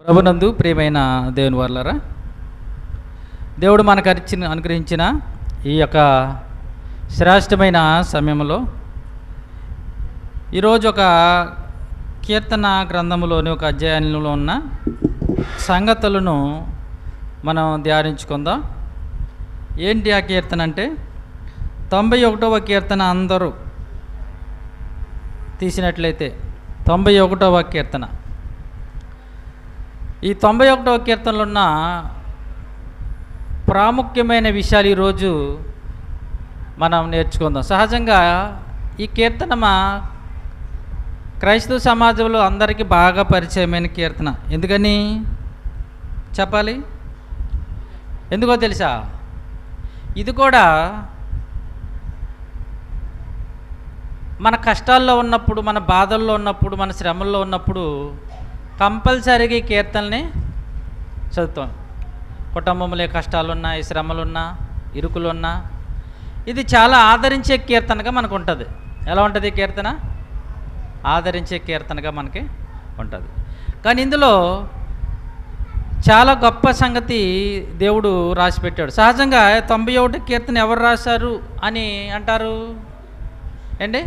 ప్రభునందు ప్రియమైన దేవుని వర్లరా, దేవుడు మనకు అనుగ్రహించిన ఈ యొక్క శ్రేష్టమైన సమయంలో ఈరోజు ఒక కీర్తన గ్రంథములోని ఒక అధ్యాయంలో ఉన్న సంగతులను మనం ధ్యానించుకుందాం. ఏంటి ఆ కీర్తన అంటే 91వ కీర్తన. అందరూ తీసినట్లయితే 91వ కీర్తన. ఈ 91వ కీర్తనలో ఉన్న ప్రాముఖ్యమైన విషయాలు ఈరోజు మనం నేర్చుకుందాం. సహజంగా ఈ కీర్తన మా క్రైస్తవ సమాజంలో అందరికీ బాగా పరిచయమైన కీర్తన. ఎందుకని చెప్పాలి? ఎందుకో తెలుసా? ఇది కూడా మన కష్టాల్లో ఉన్నప్పుడు, మన బాధల్లో ఉన్నప్పుడు, మన శ్రమల్లో ఉన్నప్పుడు కంపల్సరీగా ఈ కీర్తనని చదువుతాం. కుటుంబంలో కష్టాలున్నా, ఈ శ్రమలున్నా, ఇరుకులున్నా ఇది చాలా ఆదరించే కీర్తనగా మనకు ఉంటుంది. ఎలా ఉంటుంది ఈ కీర్తన? ఆదరించే కీర్తనగా మనకి ఉంటుంది. కానీ ఇందులో చాలా గొప్ప సంగతి దేవుడు రాసిపెట్టాడు. సహజంగా 91 కీర్తన ఎవరు రాశారు అని అంటారు ఏంటి?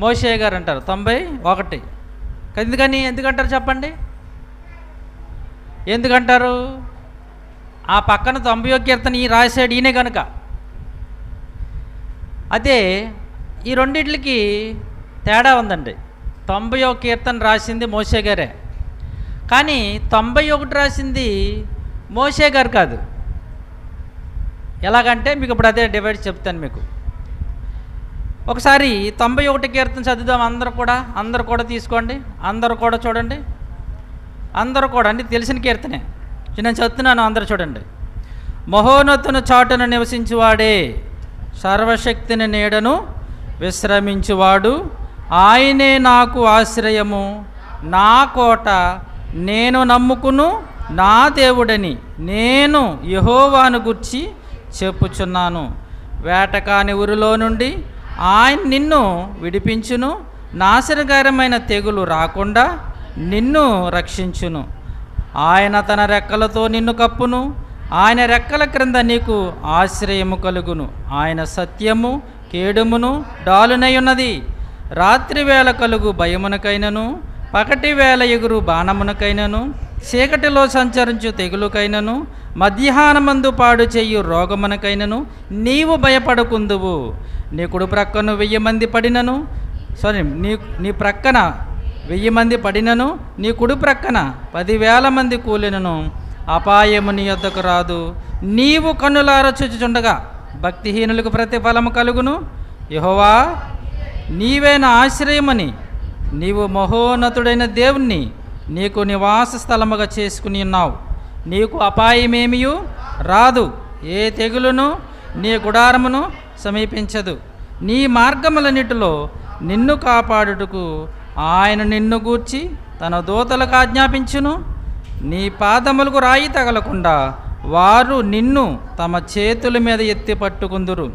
మోషే గారు అంటారు 91. ఎందుకంటారు చెప్పండి? ఎందుకంటారు? ఆ పక్కన 91 కీర్తన ఈ రాశాడు ఈయనే కనుక. అదే ఈ రెండిట్లకి తేడా ఉందండి. 91 కీర్తన రాసింది మోషే గారే, కానీ 91 రాసింది మోషే గారు కాదు. ఎలాగంటే మీకు ఇప్పుడు అదే డివైడ్ చెప్తాను మీకు. ఒకసారి 91 కీర్తన చదువుదాం. అందరూ కూడా తీసుకోండి, అందరూ కూడా చూడండి. అందరూ కూడా అంటే తెలిసిన కీర్తనే నేను చదువుతున్నాను. అందరూ చూడండి. మహోన్నతుని చాటును నివసించువాడే, సర్వశక్తిని నీడను విశ్రమించువాడు, ఆయనే నాకు ఆశ్రయము, నా కోట, నేను నమ్ముకును నా దేవుడని నేను యెహోవాను గూర్చి చెప్పుచున్నాను. వేటకాని ఊరిలో నుండి ఆయన నిన్ను విడిపించును, నాశనకరమైన తెగులు రాకుండా నిన్ను రక్షించును. ఆయన తన రెక్కలతో నిన్ను కప్పును, ఆయన రెక్కల క్రింద నీకు ఆశ్రయము కలుగును. ఆయన సత్యము కేడుమును డాలునై ఉన్నది. రాత్రి వేళ కలుగు భయమునకైనను, పగటి వేళ ఎగురు బాణమునకైనను, చీకటిలో సంచరించు తెగులుకైనను, మధ్యాహ్నమందు పాడు చెయ్యు రోగమునకైనను నీవు భయపడకుందువు. నీ కుడి ప్రక్కను 1000 మంది పడినను, నీ ప్రక్కన 1000 మంది పడినను, నీ కుడి ప్రక్కన 10,000 మంది కూలినను అపాయము నీ యొద్దకు రాదు. నీవు కన్నులార చూచుచుండగా భక్తిహీనులకు ప్రతిఫలము కలుగును. యెహోవా నీవే నా ఆశ్రయమని నీవు మహోన్నతుడైన దేవుణ్ణి నీకు నివాస స్థలముగా చేసుకుని ఉన్నావు. నీకు అపాయమేమియు రాదు, ఏ తెగులును నీ గుడారమును సమీపించదు. నీ మార్గములన్నిటిలో నిన్ను కాపాడుటకు ఆయన నిన్ను గూర్చి తన దూతలకు ఆజ్ఞాపించును. నీ పాదములకు రాయి తగలకుండా వారు నిన్ను తమ చేతుల మీద ఎత్తి పట్టుకుందురు.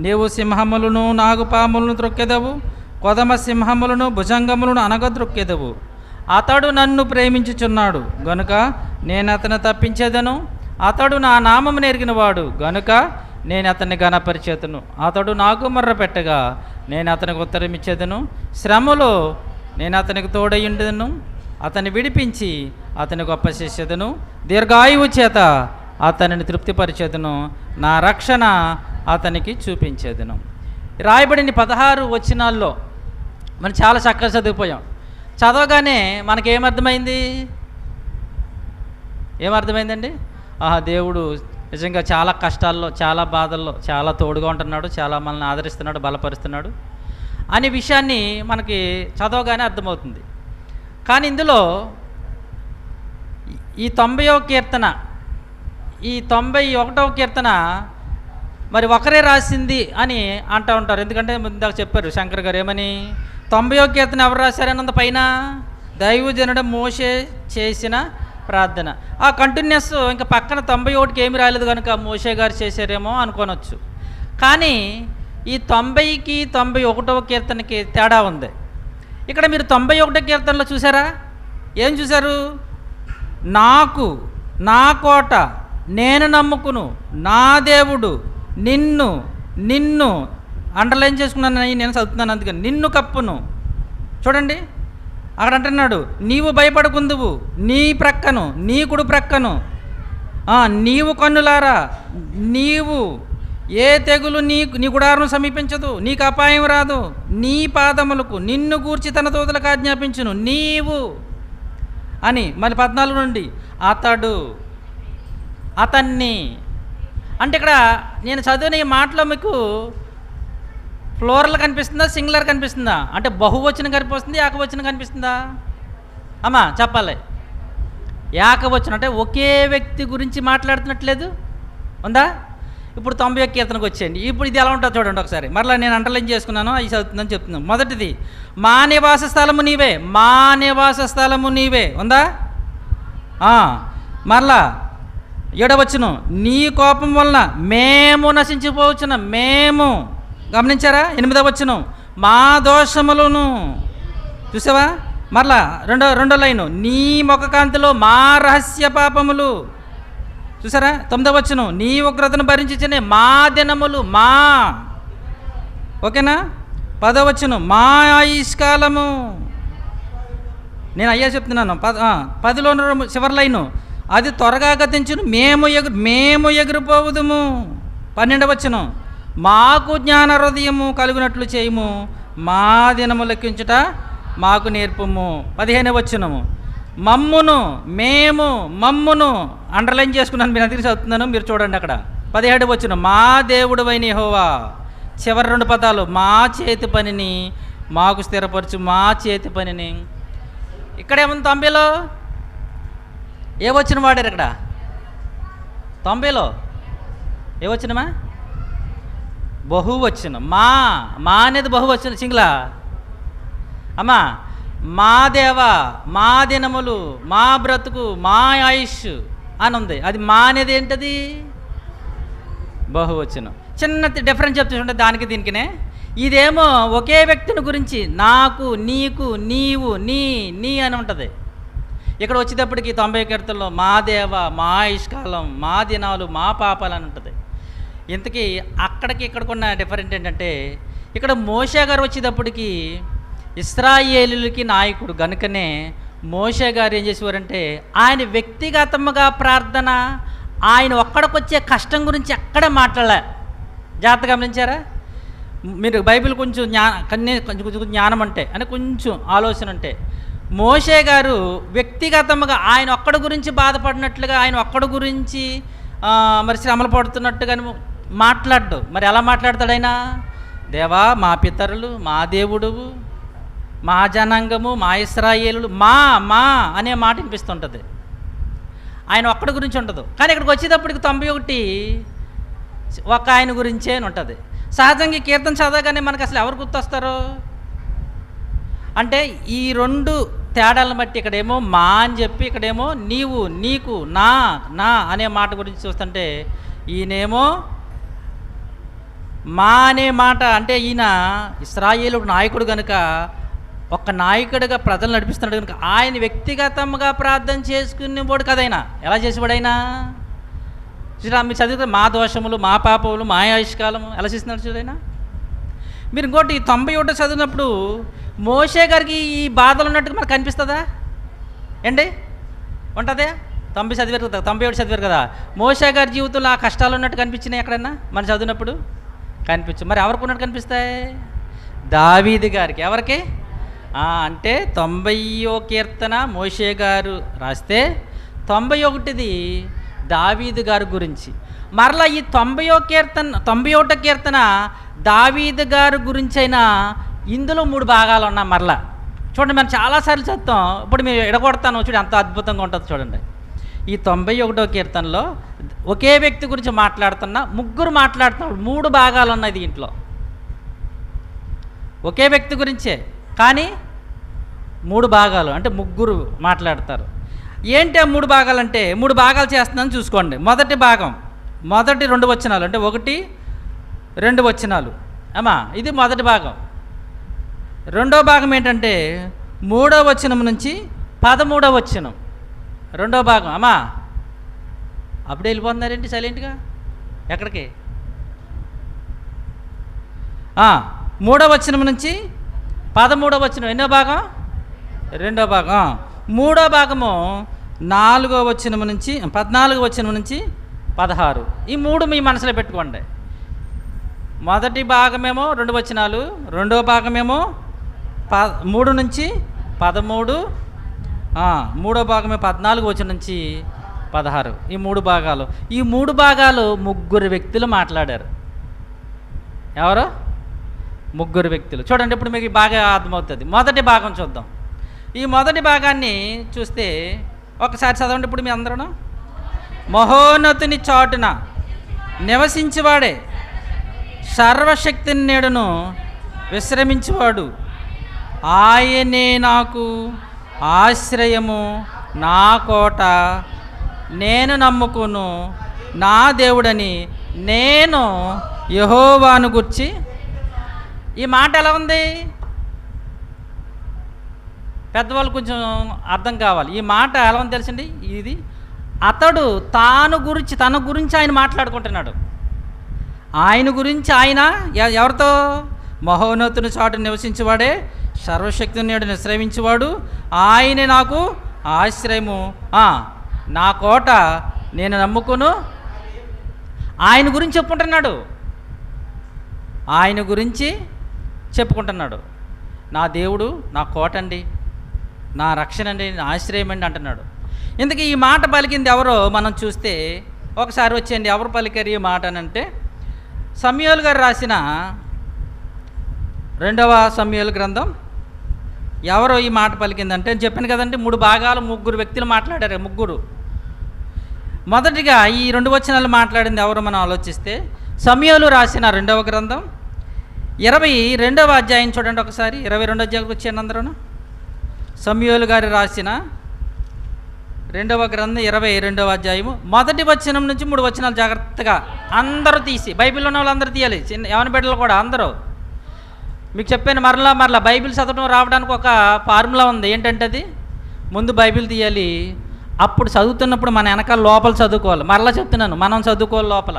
నీవు సింహములను నాగుపాములను త్రొక్కెదవు, కొదమ సింహములను భుజంగములను అనగద్రొక్కెదవు. అతడు నన్ను ప్రేమించుచున్నాడు గనుక నేను అతను తప్పించేదను. అతడు నా నామము నెరిగినవాడు గనుక నేను అతన్ని ఘనపరిచేదను. అతడు నాకు మొర్ర పెట్టగా నేను అతనికి ఉత్తరం ఇచ్చేదను. శ్రమలో నేను అతనికి తోడయుండెదను, అతన్ని విడిపించి అతని గొప్ప చేసేదను. దీర్ఘాయువు చేత అతనిని తృప్తిపరిచేదను, నా రక్షణ అతనికి చూపించేదను. రాయబడిన 16 వచనాల్లో మనం చాలా చక్కగా చదివిపోయాం. చదవగానే మనకేమర్థమైంది? ఏమర్థమైందండి? దేవుడు నిజంగా చాలా కష్టాల్లో, చాలా బాధల్లో చాలా తోడుగా ఉంటున్నాడు, చాలా మనల్ని ఆదరిస్తున్నాడు, బలపరుస్తున్నాడు అనే విషయాన్ని మనకి చదవగానే అర్థమవుతుంది. కానీ ఇందులో ఈ 90వ కీర్తన, ఈ 91వ కీర్తన మరి ఒకరే రాసింది అని అంటూ ఉంటారు. ఎందుకంటే ముందుకు చెప్పారు శంకర్ గారు ఏమని, 90వ కీర్తన ఎవరు రాశారన్నంత పైన దైవజనుడు మోషే చేసిన ప్రార్థన. ఆ కంటిన్యూస్ ఇంకా పక్కన 91కి ఏమి రాలేదు కనుక మోషే గారు చేశారేమో అనుకోనొచ్చు. కానీ ఈ 90కి 91వ కీర్తనకి తేడా ఉంది. ఇక్కడ మీరు 91 కీర్తనలో చూసారా? ఏం చూశారు? నాకు నా కోట నేను నమ్ముకును నా దేవుడు నిన్ను నిన్ను అండర్లైన్ చేసుకున్నాను, నేను చదువుతున్నాను అందుకని నిన్ను కప్పును. చూడండి అక్కడ అంటున్నాడు, నీవు భయపడకుందువు, నీ ప్రక్కను నీ కుడి ప్రక్కను నీవు కన్నులారా, నీవు ఏ తెగులు నీ గుడారం సమీపించదు, నీకు అపాయం రాదు, నీ పాదములకు నిన్ను గూర్చి తన దూతలకు ఆజ్ఞాపించును నీవు అని. మళ్ళీ 14 నుండి అతన్ని అంటే ఇక్కడ నేను చదివిన ఈ మాటలో మీకు ఫ్లోరల్ కనిపిస్తుందా, సింగులర్ కనిపిస్తుందా? అంటే బహువచనం కనిపిస్తుంది, ఏకవచనం కనిపిస్తుందా? అమ్మా చెప్పాలి. ఏకవచనం అంటే ఒకే వ్యక్తి గురించి మాట్లాడుతున్నట్లేదు ఉందా? ఇప్పుడు 91 కీర్తనకు వచ్చేయండి. ఇప్పుడు ఇది ఎలా ఉంటుందో చూడండి ఒకసారి. మరలా నేను అండర్లైన్ చేసుకున్నాను, అవి చదువుతుందని చెప్తున్నాను. మొదటిది మా నివాస స్థలము నీవే, మా నివాస స్థలము నీవే ఉందా? మరలా 7వ వచనం, నీ కోపం వలన మేము నశించిపోవచ్చున, మేము. గమనించారా? 8వ వచనం, మా దోషములను. చూసావా? మరలా రెండో లైను, నీ ముఖకాంతిలో మా రహస్య పాపములు. చూసారా? 9వ వచనం, నీ ఉగ్రతను భరించినే మా దినములు, మా. ఓకేనా? 10వ వచనం, మా ఆయుష్కాలము. నేను అయ్యా చెప్తున్నాను. 10లో చివరి లైను, అది త్వరగా గతించును, మేము ఎగిరిపోవుదుము. 12వ వచనం, మాకు జ్ఞాన హృదయము కలుగునట్లు చేయము, మా దినము లెక్కించుట మాకు నేర్పుము. 15వ వచనము, మమ్మును అండర్లైన్ చేసుకున్నాను, మీరు అందరికీ చదువుతున్నాను, మీరు చూడండి అక్కడ. 17వ వచనం, మా దేవుడు అయిన యెహోవా. చివరి 2 పదాలు, మా చేతి పనిని మాకు స్థిరపరచు, మా చేతి పనిని. ఇక్కడేముంది 90లో? ఏ వచ్చిన వాడారు ఇక్కడ 90లో? ఏ వచ్చినమా? బహువచనం. మా అనేది బహువచనం, సింగులా. అమ్మా మా దేవ, మా దినములు, మా బ్రతుకు, మా ఆయుష్ అని ఉంది. అది మా అనేది ఏంటది? బహువచనం. చిన్న డిఫరెన్స్ చెప్తుంటే దానికి దీనికినే. ఇదేమో ఒకే వ్యక్తిని గురించి, నాకు నీకు నీవు నీ అని ఉంటుంది. ఇక్కడ వచ్చేటప్పటికి 90 కీర్తనలో మా దేవ, మా ఆయుష్కాలం, మా దినాలు, మా పాపాలు అని ఉంటుంది. ఇంతకీ అక్కడికి ఇక్కడికున్న డిఫరెంట్ ఏంటంటే, ఇక్కడ మోషే గారు వచ్చేటప్పటికి ఇశ్రాయేలులకి నాయకుడు గనుకనే మోషే గారు ఏం చేసేవారంటే, ఆయన వ్యక్తిగతముగా ప్రార్థన, ఆయన ఒక్కడికొచ్చే కష్టం గురించి ఎక్కడ మాట్లాడలే. జాగ్రత్త గమనించారా? మీరు బైబిల్ కొంచెం కొంచెం జ్ఞానం అంటే కొంచెం ఆలోచన అంటే, మోషే గారు వ్యక్తిగతముగా ఆయన ఒక్కడి గురించి బాధపడినట్లుగా, ఆయన ఒక్కడి గురించి మరి శ్రమలు పడుతున్నట్టుగా మాట్లాడ్డు. మరి ఎలా మాట్లాడతాడు ఆయన? దేవా, మా పితరులు, మా దేవుడువు, మా జనాంగము, మా ఇశ్రాయేలులు, మా అనే మాట వినిపిస్తుంటుంది. ఆయన ఒక్కడి గురించి ఉండదు. కానీ ఇక్కడికి వచ్చేటప్పటికి 91 ఒక ఆయన గురించే అని ఉంటుంది. సహజంగా ఈ కీర్తన చదవగానే మనకు అసలు ఎవరు గుర్తొస్తారు అంటే, ఈ 2 తేడాలను బట్టి ఇక్కడేమో మా అని చెప్పి, ఇక్కడేమో నీవు, నీకు, నా అనే మాట గురించి చూస్తుంటే, ఈయనేమో మా అనే మాట అంటే ఈయన ఇశ్రాయేలుడు నాయకుడు కనుక, ఒక నాయకుడిగా ప్రజలు నడిపిస్తున్నాడు కనుక, ఆయన వ్యక్తిగతంగా ప్రార్థన చేసుకునేవాడు కదైనా. ఎలా చేసేవాడైనా మీరు చదివితే మా దోషములు, మా పాపములు, మా ఆయుష్కాలము ఎలా చేస్తున్నాడు చూడైనా. మీరు ఇంకోటి 91 చదివినప్పుడు మోషే గారికి ఈ బాధలు ఉన్నట్టుగా మనకు కనిపిస్తుందా ఏంటి? ఉంటుందా? 90 చదివారు కదా, 91 చదివారు కదా. మోషే గారి జీవితంలో ఆ కష్టాలు ఉన్నట్టు కనిపించినాయి ఎక్కడన్నా మనం చదివినప్పుడు? కనిపించు. మరి ఎవరికి ఉన్నట్టు కనిపిస్తాయి? దావీదు గారికి. ఎవరికి అంటే 90వ కీర్తన మోషే గారు రాస్తే 91ది దావీదు గారి గురించి. మరలా ఈ 91వ కీర్తన దావీదు గారి గురించి అయినా ఇందులో 3 భాగాలు ఉన్నాయి. మరలా చూడండి, మనం చాలాసార్లు చదువుతాం. ఇప్పుడు మీరు ఎడగొడతాను చూడండి, అంత అద్భుతంగా ఉంటుంది చూడండి. ఈ 91వ కీర్తనలో ఒకే వ్యక్తి గురించి మాట్లాడుతున్నా, 3 మాట్లాడుతున్నారు. 3 భాగాలు ఉన్నాయి దీంట్లో. ఒకే వ్యక్తి గురించే కానీ 3 భాగాలు, అంటే 3 మాట్లాడతారు. ఏంటి ఆ 3 భాగాలు అంటే, 3 భాగాలు చేస్తున్నాను చూసుకోండి. మొదటి భాగం, మొదటి 2 వచనాలు, అంటే 1, 2 వచనాలు. అమ్మా ఇది మొదటి భాగం. రెండో భాగం ఏంటంటే 3వ వచనం నుంచి 13వ వచనం. రెండో భాగం అమ్మా అప్పుడే వెళ్ళిపోతున్నారేంటి సైలెంట్గా ఎక్కడికి? 3వ వచనం నుంచి 13వ వచనం ఎన్నో భాగం? రెండో భాగం. 3వ భాగము 4వ వచనం నుంచి 14వ వచనం నుంచి 16. ఈ 3 మీ మనసులో పెట్టుకోండి. మొదటి భాగమేమో 2 వచనాలు, రెండో భాగమేమో 3 నుంచి 13, మూడో భాగమే 14 వచనం నుంచి 16. ఈ 3 భాగాలు. ఈ 3 భాగాలు 3 వ్యక్తులు మాట్లాడారు. ఎవరు? 3 వ్యక్తులు. చూడండి, ఇప్పుడు మీకు బాగా అర్థమవుతుంది. మొదటి భాగం చూద్దాం. ఈ మొదటి భాగాన్ని చూస్తే ఒకసారి చదవండి ఇప్పుడు మీ అందరూ. మహోన్నతుని చాటున నివసించేవాడే, సర్వశక్తిని నేడును విశ్రమించేవాడు, ఆయనే నాకు ఆశ్రయము, నా కోట, నేను నమ్ముకును నా దేవుడని నేను యెహోవాను గూర్చి. ఈ మాట ఎలా ఉంది? పెద్దవాళ్ళు కొంచెం అర్థం కావాలి. ఈ మాట ఎలా ఉంది తెలిసింది? ఇది అతడు తన గురించి ఆయన మాట్లాడుకుంటున్నాడు. ఆయన గురించి ఆయన ఎవరితో? మహోన్నతుని చాటు నివసించేవాడే, సర్వశక్తిని నేడు నిశ్రయించేవాడు, ఆయనే నాకు ఆశ్రయము, నా కోట, నేను నమ్ముకును. ఆయన గురించి చెప్పుకుంటున్నాడు. ఆయన గురించి చెప్పుకుంటున్నాడు. నా దేవుడు నా కోట అండి, నా రక్షణ అండి, నా ఆశ్రయం అండి అంటున్నాడు. ఇందుకే ఈ మాట పలికింది ఎవరో మనం చూస్తే ఒకసారి వచ్చేయండి. ఎవరు పలికారు ఈ మాట అని అంటే, సమూయేలు గారు రాసిన 2వ సమూయేలు గ్రంథం. ఎవరో ఈ మాట పలికిందంటే చెప్పాను కదండి, 3 భాగాలు 3 వ్యక్తులు మాట్లాడారు. 3. మొదటిగా ఈ 2 వచనాలు మాట్లాడింది ఎవరు మనం ఆలోచిస్తే, సమూయేలు రాసిన 2వ గ్రంథం 22వ అధ్యాయం చూడండి ఒకసారి. 22వ అధ్యాయంకి వచ్చాను అందరూ. సమూయేలు గారు రాసిన 2వ గ్రంథం 22వ అధ్యాయము మొదటి వచనం నుంచి 3 వచనాలు జాగ్రత్తగా అందరూ తీసి, బైబిల్లో ఉన్న వాళ్ళందరూ తీయాలి, యవన బిడ్డలు కూడా అందరూ. మీకు చెప్పాను మరలా బైబిల్ చదవడం రావడానికి ఒక ఫార్ములా ఉంది. ఏంటంటే అది ముందు బైబిల్ తీయాలి, అప్పుడు చదువుతున్నప్పుడు మన వెనకాల లోపల చదువుకోవాలి. మరలా చెప్తున్నాను, మనం చదువుకోవాలి లోపల.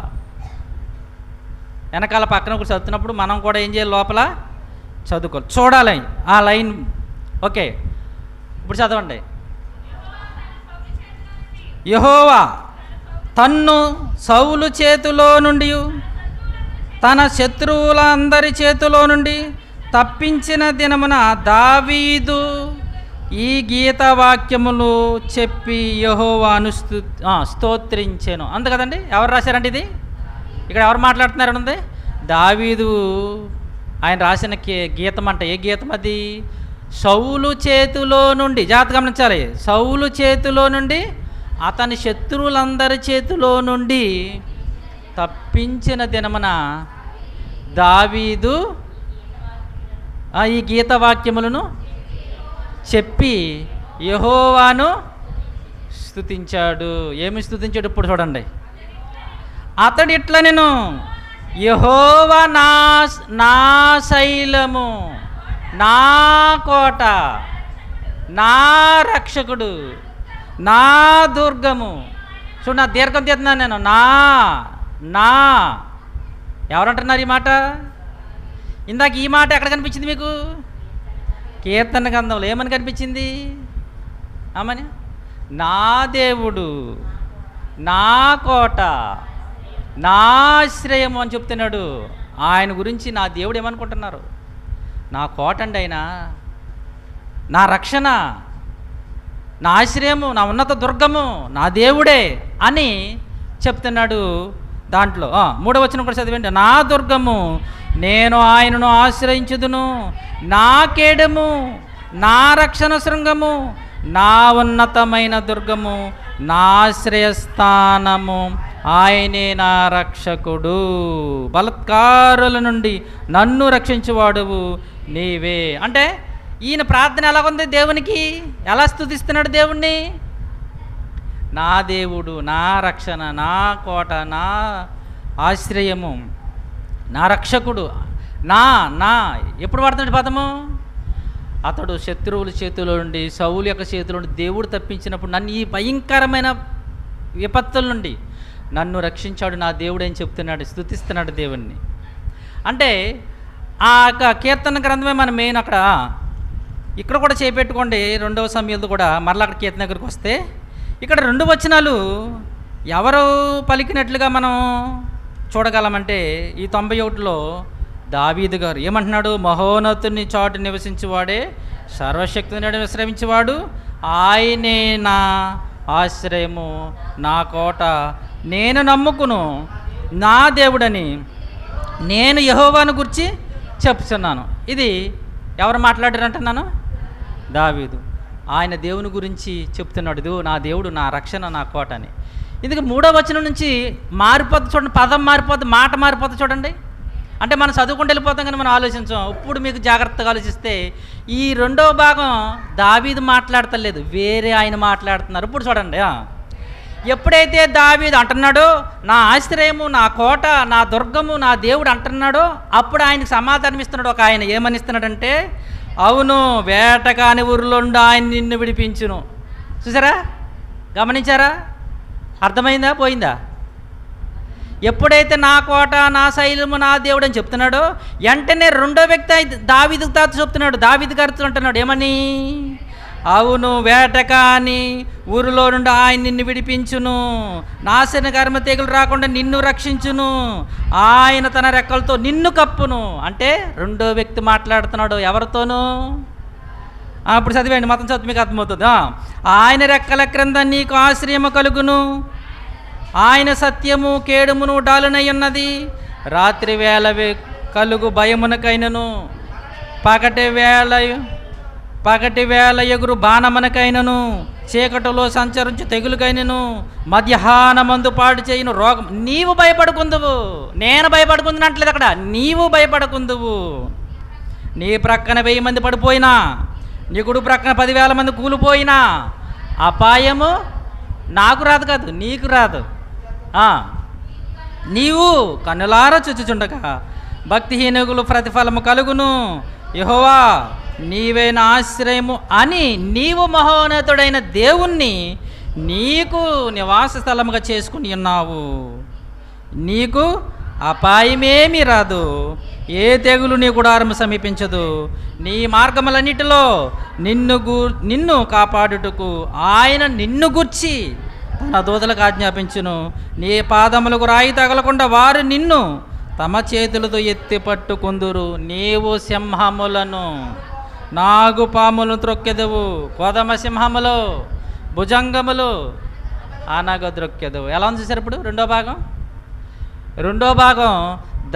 వెనకాల పక్కన కూడా చదువుతున్నప్పుడు మనం కూడా ఏం చేయాలి? లోపల చదువుకోవాలి, చూడాలి ఆ లైన్. ఓకే, ఇప్పుడు చదవండి. యెహోవా తన్ను సౌలు చేతిలో నుండి, తన శత్రువులందరి చేతిలో నుండి తప్పించిన దినమున దావీదు ఈ గీత వాక్యములు చెప్పి యెహోవాను స్తోత్రించెను. అంతే కదండి. ఎవరు రాశారంటే ఇది? ఇక్కడ ఎవరు మాట్లాడుతున్నారని ఉంది? దావీదు ఆయన రాసిన గీతం అంట. ఏ గీతం అది? సౌలు చేతిలో నుండి, జాగ్రత్తగా గమనించాలి, సౌలు చేతిలో నుండి అతని శత్రువులందరి చేతిలో నుండి తప్పించిన దినమున దావీదు ఈ గీత వాక్యములను చెప్పి యెహోవాను స్తుతించాడు. ఏమి స్తుతించాడు ఇప్పుడు చూడండి. అతడు ఇట్లా, నేను యెహోవా నా శైలము, నా కోట, నా రక్షకుడు, నా దుర్గము. చూడు, నా దీర్ఘం తీస్తున్నాను నేను. నా ఎవరంటున్నారు ఈ మాట? ఇందాక ఈ మాట ఎక్కడ కనిపించింది మీకు? కీర్తన గ్రంథంలో ఏమని కనిపించింది? ఆమని నా దేవుడు, నా కోట, నా ఆశ్రయము అని చెప్తున్నాడు. ఆయన గురించి నా దేవుడు ఏమనుకుంటున్నారు? నా కోట అండి ఆయన, నా రక్షణ, నా ఆశ్రయము, నా ఉన్నత దుర్గము, నా దేవుడే అని చెప్తున్నాడు. దాంట్లో 3వ వచనం కూడా చదివండి. నా దుర్గము, నేను ఆయనను ఆశ్రయించుదును, నా కేడము, నా రక్షణ శృంగము, నా ఉన్నతమైన దుర్గము, నా ఆశ్రయస్థానము, ఆయనే నా రక్షకుడు, బలత్కారుల నుండి నన్ను రక్షించువాడువు నీవే. అంటే ఈయన ప్రార్థన ఎలా ఉంది? దేవునికి ఎలా స్తుతిస్తున్నాడు దేవుణ్ణి? నా దేవుడు, నా రక్షణ, నా కోట, నా ఆశ్రయము, నా రక్షకుడు, నా ఎప్పుడు వాడుతున్నాడు పదము? అతడు శత్రువుల చేతిలో నుండి, సౌలు యొక్క చేతిలో నుండి దేవుడు తప్పించినప్పుడు నన్ను ఈ భయంకరమైన విపత్తుల నుండి నన్ను రక్షించాడు నా దేవుడు అని చెప్తున్నాడు, స్తుతిస్తున్నాడు దేవుణ్ణి. అంటే ఆ యొక్క కీర్తన గ్రంథమే మన మెయిన్. ఇక్కడ కూడా చేపెట్టుకోండి 2వ సమూయేలు కూడా మరలా అక్కడ కీర్తన దగ్గరికి వస్తే ఇక్కడ 2 వచనాలు ఎవరు పలికినట్లుగా మనం చూడగలమంటే ఈ 91లో దావీదు గారు ఏమంటున్నాడు? మహోన్నతుని చాటు నివసించేవాడే, సర్వశక్తిని విశ్రమించేవాడు, ఆయనే నా ఆశ్రయము, నా కోట, నేను నమ్ముకును నా దేవుడని నేను యెహోవాను గురించి చెప్తున్నాను. ఇది ఎవరు మాట్లాడారంటున్నాను? దావీదు. ఆయన దేవుని గురించి చెప్తున్నాడు, ఇదిగో నా దేవుడు నా రక్షణ నా కోట అని. ఇందుకు 3వ వచనం నుంచి మారిపోతుంది చూడండి, పదం మారిపోతుంది, మాట మారిపోతుంది చూడండి. అంటే మనం చదువుకుంటూ వెళ్ళిపోతాం కానీ మనం ఆలోచించాం. ఇప్పుడు మీకు జాగ్రత్తగా ఆలోచిస్తే ఈ 2వ భాగం దావీదు మాట్లాడతలేదు, వేరే ఆయన మాట్లాడుతున్నారు. ఇప్పుడు చూడండి, ఎప్పుడైతే దావీదు అంటున్నాడో నా ఆశ్రయము, నా కోట, నా దుర్గము, నా దేవుడు అంటున్నాడో అప్పుడు ఆయనకు సమాధానం ఇస్తున్నాడు ఒక ఆయన. ఏమని ఇస్తున్నాడంటే, అవును వేటకాని ఊరిలోండి ఆయన నిన్ను విడిపించును. చూసారా, గమనించారా, అర్థమైందా పోయిందా? ఎప్పుడైతే నా కోట, నా శైలము, నా దేవుడు అని చెప్తున్నాడో వెంటనే 2వ వ్యక్తి దావీదు తాత చెప్తున్నాడు, దావీదు గారితో అంటున్నాడు ఏమని? అవును వేటకాని ఊరిలో నుండి ఆయన నిన్ను విడిపించును, నాశనకరమ తెగులు రాకుండా నిన్ను రక్షించును, ఆయన తన రెక్కలతో నిన్ను కప్పును. అంటే 2వ వ్యక్తి మాట్లాడుతున్నాడు, ఎవరితోనూ? ఇప్పుడు చదివేయండి, మొత్తం చదివి మీకు అర్థమవుతుంది. ఆయన రెక్కల క్రింద నీకు ఆశ్రయము కలుగును, ఆయన సత్యము కేడుమును డాలునై ఉన్నది, రాత్రి వేళ కలుగు భయమునకైనను, పగటి వేళ ఎగురు బాణమునకైనను, చీకటిలో సంచరించు తెగులుకైనను, మధ్యాహ్నమందు పాడు చేయను రోగం నీవు భయపడుకుందువు. నేను భయపడుకుందునట్లేదు అక్కడ, నీవు భయపడుకుందువు. నీ ప్రక్కన 1000 మంది పడిపోయినా, నీ కుడి ప్రక్కన 10,000 మంది కూలిపోయినా అపాయము నాకు రాదు, కాదు నీకు రాదు. నీవు కన్నులారా చూచుచుండగా భక్తిహీనకులు ప్రతిఫలము కలుగును, యెహోవా నీవే నా ఆశ్రయము అని నీవు మహోన్నతుడైన దేవుణ్ణి నీకు నివాస స్థలముగా చేసుకుని ఉన్నావు. నీకు అపాయమేమీ రాదు, ఏ తెగులు నీ గుడారం సమీపించదు. నీ మార్గములన్నిటిలో నిన్ను కాపాడుటకు ఆయన నిన్ను గూర్చి తన దూతలకు ఆజ్ఞాపించును. నీ పాదములకు రాయి తగలకుండా వారు నిన్ను తమ చేతులతో ఎత్తి పట్టుకుందురు. నీవు సింహములను, నాగుపాములను త్రొక్కెదవు, కొదమ సింహములు, భుజంగములు అనగద్రొక్కెదవు. ఎలా ఉంది చూసారు? ఇప్పుడు 2వ భాగం, 2వ భాగం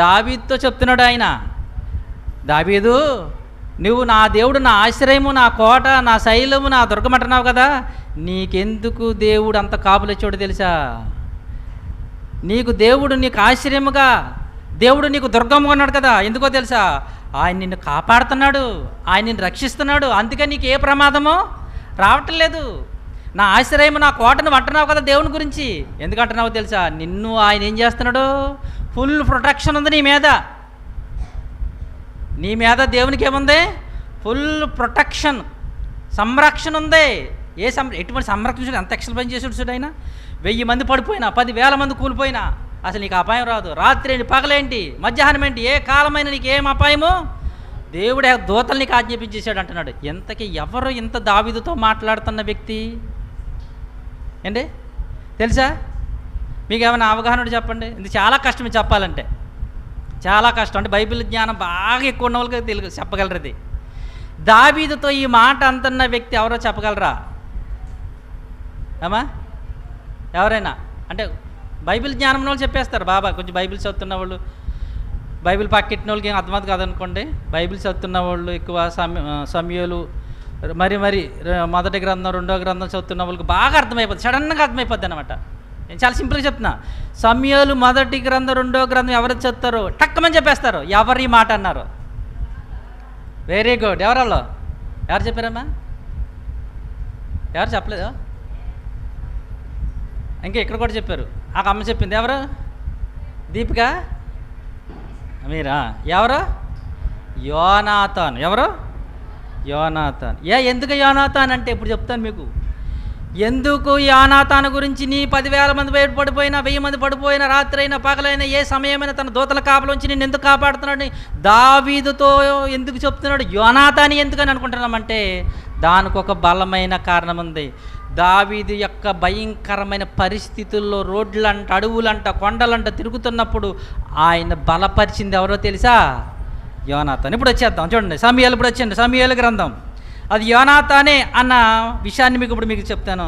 దావీదుతో చెప్తున్నాడు ఆయన, దావీదు నువ్వు నా దేవుడు, నా ఆశ్రయము, నా కోట, నా శైలము, నా దుర్గం అంటున్నావు కదా, నీకెందుకు దేవుడు అంత కాపులిచ్చాడు తెలుసా? నీకు దేవుడు నీకు ఆశ్రయముగా, దేవుడు నీకు దుర్గముగా ఉన్నాడు కదా, ఎందుకో తెలుసా? ఆయన నిన్ను కాపాడుతున్నాడు, ఆయన నిన్ను రక్షిస్తున్నాడు. అందుకే నీకు ఏ ప్రమాదమో రావటం లేదు. నా ఆశ్రయము, నా కోటను అంటున్నావు కదా దేవుని గురించి. ఎందుకంటున్నావు తెలుసా? నిన్ను ఆయన ఏం చేస్తున్నాడు? ఫుల్ ప్రొటెక్షన్ ఉంది నీ మీద. నీ మీద దేవునికి ఏముంది? ఫుల్ ప్రొటెక్షన్, సంరక్షణ ఉంది. ఎటువంటి సంరక్షణ? ఎంత ఎక్స్ట్రా పని చేసాడు చూడు ఆయన. 1000 మంది పడిపోయినా, 10,000 మంది కూలిపోయినా అసలు నీకు అపాయం రాదు. రాత్రి ఏంటి, పగలేంటి, మధ్యాహ్నం ఏంటి, ఏ కాలమైనా నీకు ఏం అపాయమో దేవుడే దూతలు నీకు ఆజ్ఞాపించేశాడు అంటున్నాడు. ఎంతకి ఎవరు ఇంత దావీదుతో మాట్లాడుతున్న వ్యక్తి ఏంటి తెలుసా? మీకు ఏమైనా అవగాహన చెప్పండి. ఇది చాలా కష్టం చెప్పాలంటే, చాలా కష్టం. అంటే బైబిల్ జ్ఞానం బాగా ఎక్కువ ఉన్న వాళ్ళకి తెలుగు చెప్పగలరు. ఇది దావీదుతో ఈ మాట అంటున్న వ్యక్తి ఎవరో చెప్పగలరా అమ్మా? ఎవరైనా అంటే బైబిల్ జ్ఞానం వాళ్ళు చెప్పేస్తారు. బాబా కొంచెం బైబిల్ చదువుతున్న వాళ్ళు, బైబిల్ పక్కెట్టిన వాళ్ళకి ఏం అర్థమవుతుంది కాదనుకోండి. బైబిల్ చదువుతున్న వాళ్ళు ఎక్కువ సమూయేలు మరి మొదటి గ్రంథం, 2వ గ్రంథం చదువుతున్న వాళ్ళకి బాగా అర్థమైపోద్ది, సడన్గా అర్థమైపోద్ది అనమాట. నేను చాలా సింపుల్గా చెప్తున్నా. సమూయేలు మొదటి గ్రంథం, 2వ గ్రంథం ఎవరు చదువుతారో టక్కమని చెప్పేస్తారు ఎవరు ఈ మాట అన్నారు. Very good. ఎవరు చెప్పారమ్మా? ఎవరు చెప్పలేదు? ఇంకా ఇక్కడ కూడా చెప్పారు. ఆ అమ్మ చెప్పింది. ఎవరు? దీపిక మీరా? ఎవరు? యోనాతాను. ఎవరు? యోనాతాన్. ఎందుకు యోనాతాన్ అంటే ఇప్పుడు చెప్తాను మీకు. ఎందుకు యోనాతాను గురించి నీ 10,000 మంది బయట పడిపోయినా, 1000 మంది పడిపోయినా, రాత్రి అయినా పగలైనా ఏ సమయమైనా తన దూతల కాపలోంచి నేను ఎందుకు కాపాడుతున్నాడు దావీదుతో ఎందుకు చెప్తున్నాడు? యోనాతాని ఎందుకని అనుకుంటున్నామంటే దానికి ఒక బలమైన కారణం ఉంది. దావీదు యొక్క భయంకరమైన పరిస్థితుల్లో రోడ్లంట, అడవులంట, కొండలంట తిరుగుతున్నప్పుడు ఆయన బలపరిచింది ఎవరో తెలుసా? యోనాతాన్. ఇప్పుడు వచ్చేద్దాం చూడండి, సమూయేలు ఇప్పుడు వచ్చింది, సమూయేలు గ్రంథం. అది యోనాతానే అన్న విషయాన్ని మీకు చెప్తాను.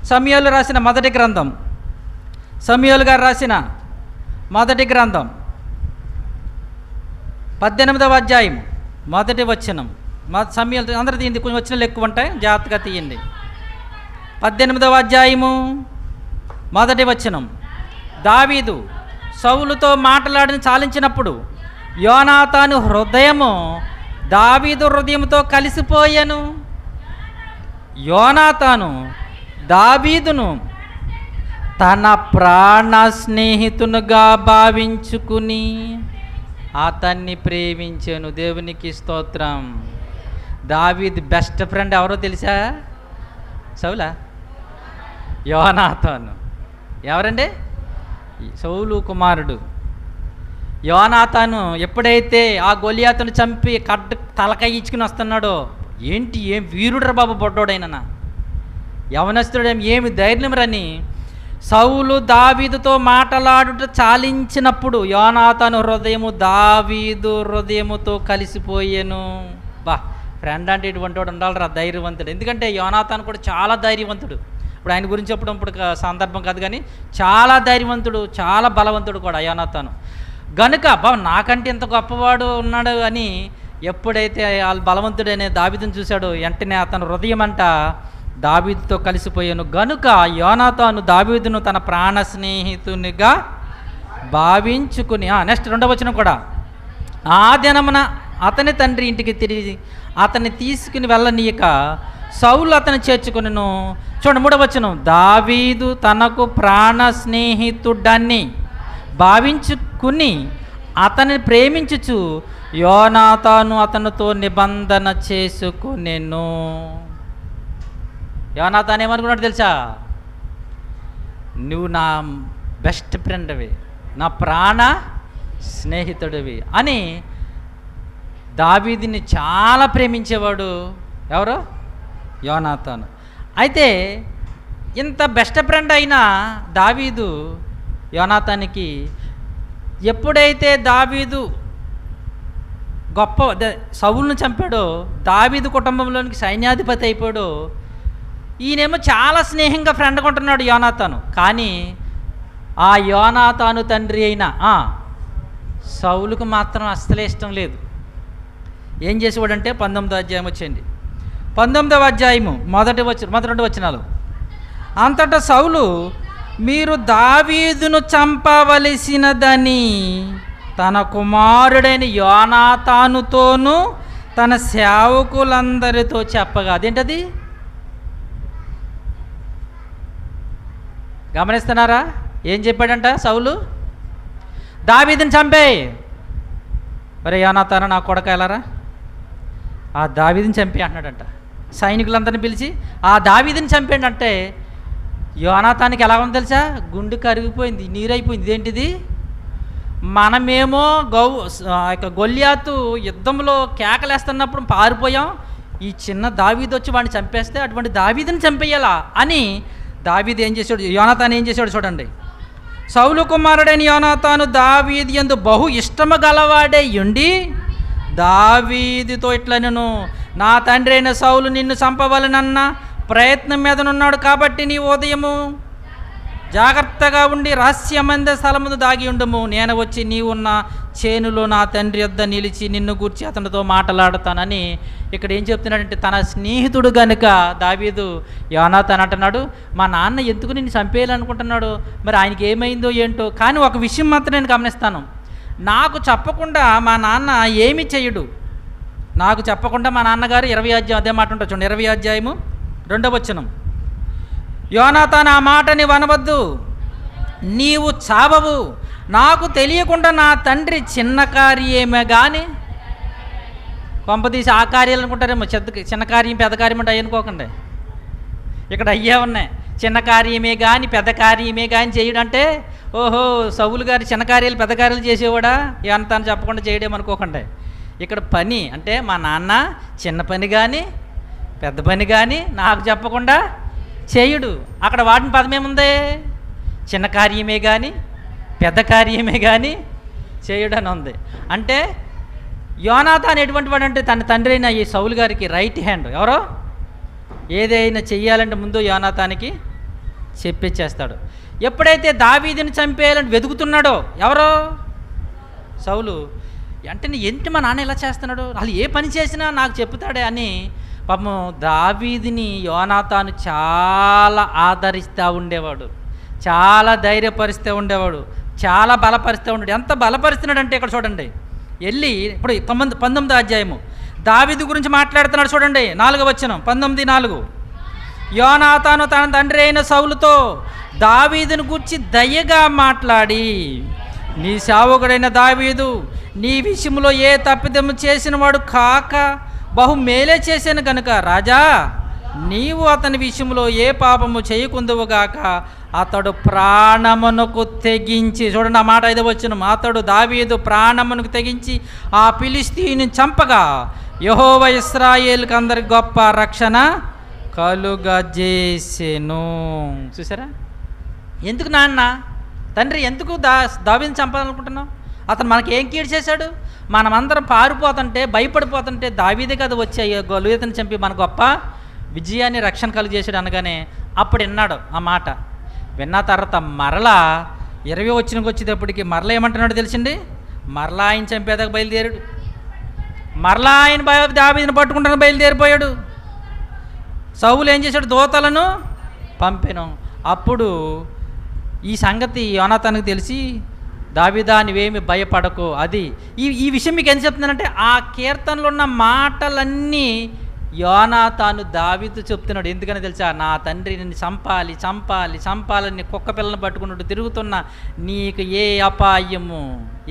సమూయేలు రాసిన మొదటి గ్రంథం, సమూయేలు గారు రాసిన మొదటి గ్రంథం 18వ అధ్యాయం మొదటి వచనం. సమూయేలు అందరూ తీయండి, కొంచెం వచనాలు ఎక్కువ ఉంటాయి, జాగ్రత్తగా తీయండి. 18వ అధ్యాయము మొదటి వచనం. దావీదు సౌలుతో మాట్లాడిన చాలించినప్పుడు యోనాతాను హృదయము దావీదు హృదయంతో కలిసిపోయాను. యోనాతాను దావీదును తన ప్రాణ స్నేహితునిగా భావించుకుని అతన్ని ప్రేమించాను. దేవునికి స్తోత్రం. దావీదు బెస్ట్ ఫ్రెండ్ ఎవరో తెలుసా? సౌలా? యోనాతాను. ఎవరండి? సౌలు కుమారుడు యోనాతాను. ఎప్పుడైతే ఆ గొలియాతును చంపి తలకాయ ఇచ్చుకుని వస్తున్నాడో, ఏం వీరుడ్రా బాబు బొడ్డోడైనా, యవనస్తుడు, ఏమి ధైర్యం రని సౌలు దావీదుతో మాట్లాడుట చాలించినప్పుడు యోనాతాను హృదయము దావీదు హృదయముతో కలిసిపోయాను. ఫ్రెండ్ అంటే ఇటువంటి వాడు ఉండాలిరా, ధైర్యవంతుడు. ఎందుకంటే యోనాతాను కూడా చాలా ధైర్యవంతుడు. ఇప్పుడు ఆయన గురించి చెప్పడం ఇప్పుడు సందర్భం కాదు, కానీ చాలా ధైర్యవంతుడు, చాలా బలవంతుడు కూడా యోనాతాను. గనుక నాకంటే ఇంత గొప్పవాడు ఉన్నాడు అని ఎప్పుడైతే వాళ్ళు బలవంతుడనే దావీదుని చూశాడో, వెంటనే అతను హృదయం అంట దావీదుతో కలిసిపోయాను. గనుక యోనాతాను దావీదును తన ప్రాణ స్నేహితునిగా భావించుకుని, నెక్స్ట్ 2వ వచనం కూడా, ఆ దినమున అతని తండ్రి ఇంటికి తిరిగి అతన్ని తీసుకుని వెళ్ళనీయక సౌలు అతను చేర్చుకునిను. చూడండి 3వ వచనం. దావీదు తనకు ప్రాణ స్నేహితుడని భావించుకుని అతన్ని ప్రేమించుచు యోనాతాను అతనితో నిబంధన చేసుకునెను. యోనాతాను ఏమనుకున్నాడు తెలుసా? నువ్వు నా బెస్ట్ ఫ్రెండ్వి, నా ప్రాణ స్నేహితుడివి అని దావీదుని చాలా ప్రేమించేవాడు. ఎవరు? యోనాతాను. అయితే ఇంత బెస్ట్ ఫ్రెండ్ అయిన దావీదు యోనాతానికి ఎప్పుడైతే దావీదు సౌలును చంపాడో, దావీదు కుటుంబంలోనికి సైన్యాధిపతి అయిపోయాడో, ఈయనేమో చాలా స్నేహంగా ఫ్రెండ్గా ఉంటున్నాడు యోనాతాను. కానీ ఆ యోనాతాను తండ్రి అయిన సౌలుకు మాత్రం అస్సలే ఇష్టం లేదు. ఏం చేసేవాడంటే 19వ అధ్యాయం వచ్చేయండి. 19వ అధ్యాయము మొదటి 2 వచనాలు. అంతటా సౌలు, మీరు దావీదును చంపవలసినదని తన కుమారుడైన యోనాతానుతోనూ తన సేవకులందరితో చెప్పగా. అదేంటది? గమనిస్తున్నారా? ఏం చెప్పాడంట సౌలు? దావీదుని చంపేయి. మరి యోనాతాను నా కొడక ఎలారా, ఆ దావీదుని చంపే అంటున్నాడంట. సైనికులందరినీ పిలిచి ఆ దావీదుని చంపేయండి. యోనాతానికి ఎలా ఉంది తెలుసా? గుండె కరిగిపోయింది, నీరైపోయింది. ఇదేంటిది? మనమేమో గొల్యాతు యుద్ధంలో కేకలేస్తున్నప్పుడు పారిపోయాం, ఈ చిన్న దావీదు వచ్చి వాడిని చంపేస్తే అటువంటి దావీదుని చంపేయాలా అని దావీదు ఏం చేశాడు, యోనాతాను ఏం చేశాడు చూడండి. సౌలు కుమారుడైన యోనాతాను దావీదు యందు బహు ఇష్టము గలవాడే ఉండి దావీదుతో ఇట్లనెను, నా తండ్రి అయిన సౌలు నిన్ను చంపవలనన్న ప్రయత్నం మీదనున్నాడు, కాబట్టి నీ ఉదయము జాగ్రత్తగా ఉండి రహస్యమైన స్థలమును దాగి ఉండము. నేను వచ్చి నీవున్న చేనులో నా తండ్రి యొద్ద నిలిచి నిన్ను గూర్చి అతనితో మాట్లాడతానని ఇక్కడ ఏం చెప్తున్నాడంటే, తన స్నేహితుడు గనుక దావీదు యోనాతాను అంటున్నాడు, మా నాన్న ఎందుకు నిన్ను చంపేయాలనుకుంటున్నాడు, మరి ఆయనకి ఏమైందో ఏంటో. కానీ ఒక విషయం మాత్రం నేను గమనిస్తాను, నాకు చెప్పకుండా మా నాన్న ఏమి చేయడు. నాకు చెప్పకుండా మా నాన్నగారు 20వ అధ్యాయం అదే మాట ఉంటుంది చూడండి. 20వ అధ్యాయము 2వ వచనం. యోనాతాను, ఆ మాట నీవు అనవద్దు, నీవు చావవు. నాకు తెలియకుండా నా తండ్రి చిన్న కార్యమే కానీ కొంపదీసి ఆ కార్యాలు అనుకుంటారేమో, చిన్న కార్యం పెద్ద కార్యం అంటే అయ్యి అనుకోకండి. ఇక్కడ అయ్యే ఉన్నాయి. చిన్న కార్యమే కానీ పెద్ద కార్యమే కానీ చేయడం అంటే, ఓహో సౌలు గారు చిన్న కార్యాలు పెద్ద కార్యాలు చేసేవాడా అంత అని చెప్పకుండా చేయడం అనుకోకండి. ఇక్కడ పని అంటే మా నాన్న చిన్న పని కానీ పెద్ద పని కానీ నాకు చెప్పకుండా చేయుడు. అక్కడ వాడిన పదం ఏముంది? చిన్న కార్యమే కానీ పెద్ద కార్యమే కానీ చేయుడు అని ఉంది. అంటే యోనాతాను ఎటువంటి వాడు అంటే తన తండ్రి అయిన ఈ సౌలు గారికి రైట్ హ్యాండ్. ఎవరో ఏదైనా చెయ్యాలంటే ముందు యోనాతానికి చెప్పిచ్చేస్తాడు. ఎప్పుడైతే దావీదుని చంపేయాలని వెతుకుతున్నాడో ఎవరో సౌలు, అంటే ఏంటి మా నాన్న ఇలా చేస్తున్నాడు, అసలు ఏ పని చేసినా నాకు చెప్తాడే అని పాపం దావీదుని యోనాతాను చాలా ఆదరిస్తూ ఉండేవాడు, చాలా ధైర్యపరుస్తూ ఉండేవాడు, చాలా బలపరుస్తూ ఉండేవాడు. ఎంత బలపరుస్తున్నాడంటే ఇక్కడ చూడండి, వెళ్ళి ఇప్పుడు 19వ అధ్యాయము దావీదు గురించి మాట్లాడుతున్నాడు చూడండి. 4వ వచనం 19:4. యోనాతాను తన తండ్రి అయిన సౌలుతో దావీదుని గూర్చి దయగా మాట్లాడి, నీ సేవకుడైన దావీదు నీ విషయంలో ఏ తప్పిదము చేసిన వాడు కాక బహు మేలే చేశాను కనుక రాజా నీవు అతని విషయంలో ఏ పాపము చేయకుందువుగాక, అతడు ప్రాణమునకు తెగించి, చూడండి ఆ మాట 5వ వచనం, అతడు దావీదు ప్రాణమునకు తెగించి ఆ ఫిలిష్తీయుని చంపగా యెహోవా ఇశ్రాయేలుకి అందరికి గొప్ప రక్షణ కలుగజేసెను. చూసారా? ఎందుకు నాన్న తండ్రి ఎందుకు దావీదుని చంపాలనుకుంటున్నావు? అతను మనకి ఏం కీడు చేశాడు? మనమందరం పారిపోతుంటే భయపడిపోతుంటే దావీదే కదా వచ్చి గొలియాతుని చంపి మన గొప్ప విజయాన్ని రక్షణ కలుగజేసాడు అనగానే అప్పుడు విన్నాడు ఆ మాట. విన్న తర్వాత మరలా 20వ వచనంకి వచ్చేటప్పటికి మరలా ఏమంటున్నాడు తెలిసింది? మరలా ఆయన చంపేదాకా బయలుదేరాడు. మరలా ఆయన దావీదుని పట్టుకుంటాను బయలుదేరిపోయాడు. సౌలు ఏం చేశాడు? దూతలను పంపెను. అప్పుడు ఈ సంగతి యోనాతానుకు తెలిసి, దావీదా నువ్వేమి భయపడకు. అది ఈ విషయం మీకు ఏం చెప్తున్నానంటే, ఆ కీర్తనలో ఉన్న మాటలన్నీ యోనాతాను దావీదు చెప్తున్నాడు. ఎందుకని తెలుసా? నా తండ్రి నిన్ను చంపాలి చంపాలి చంపాలని కుక్క పిల్లని పట్టుకున్నట్టు తిరుగుతున్న నీకు ఏ అపాయము,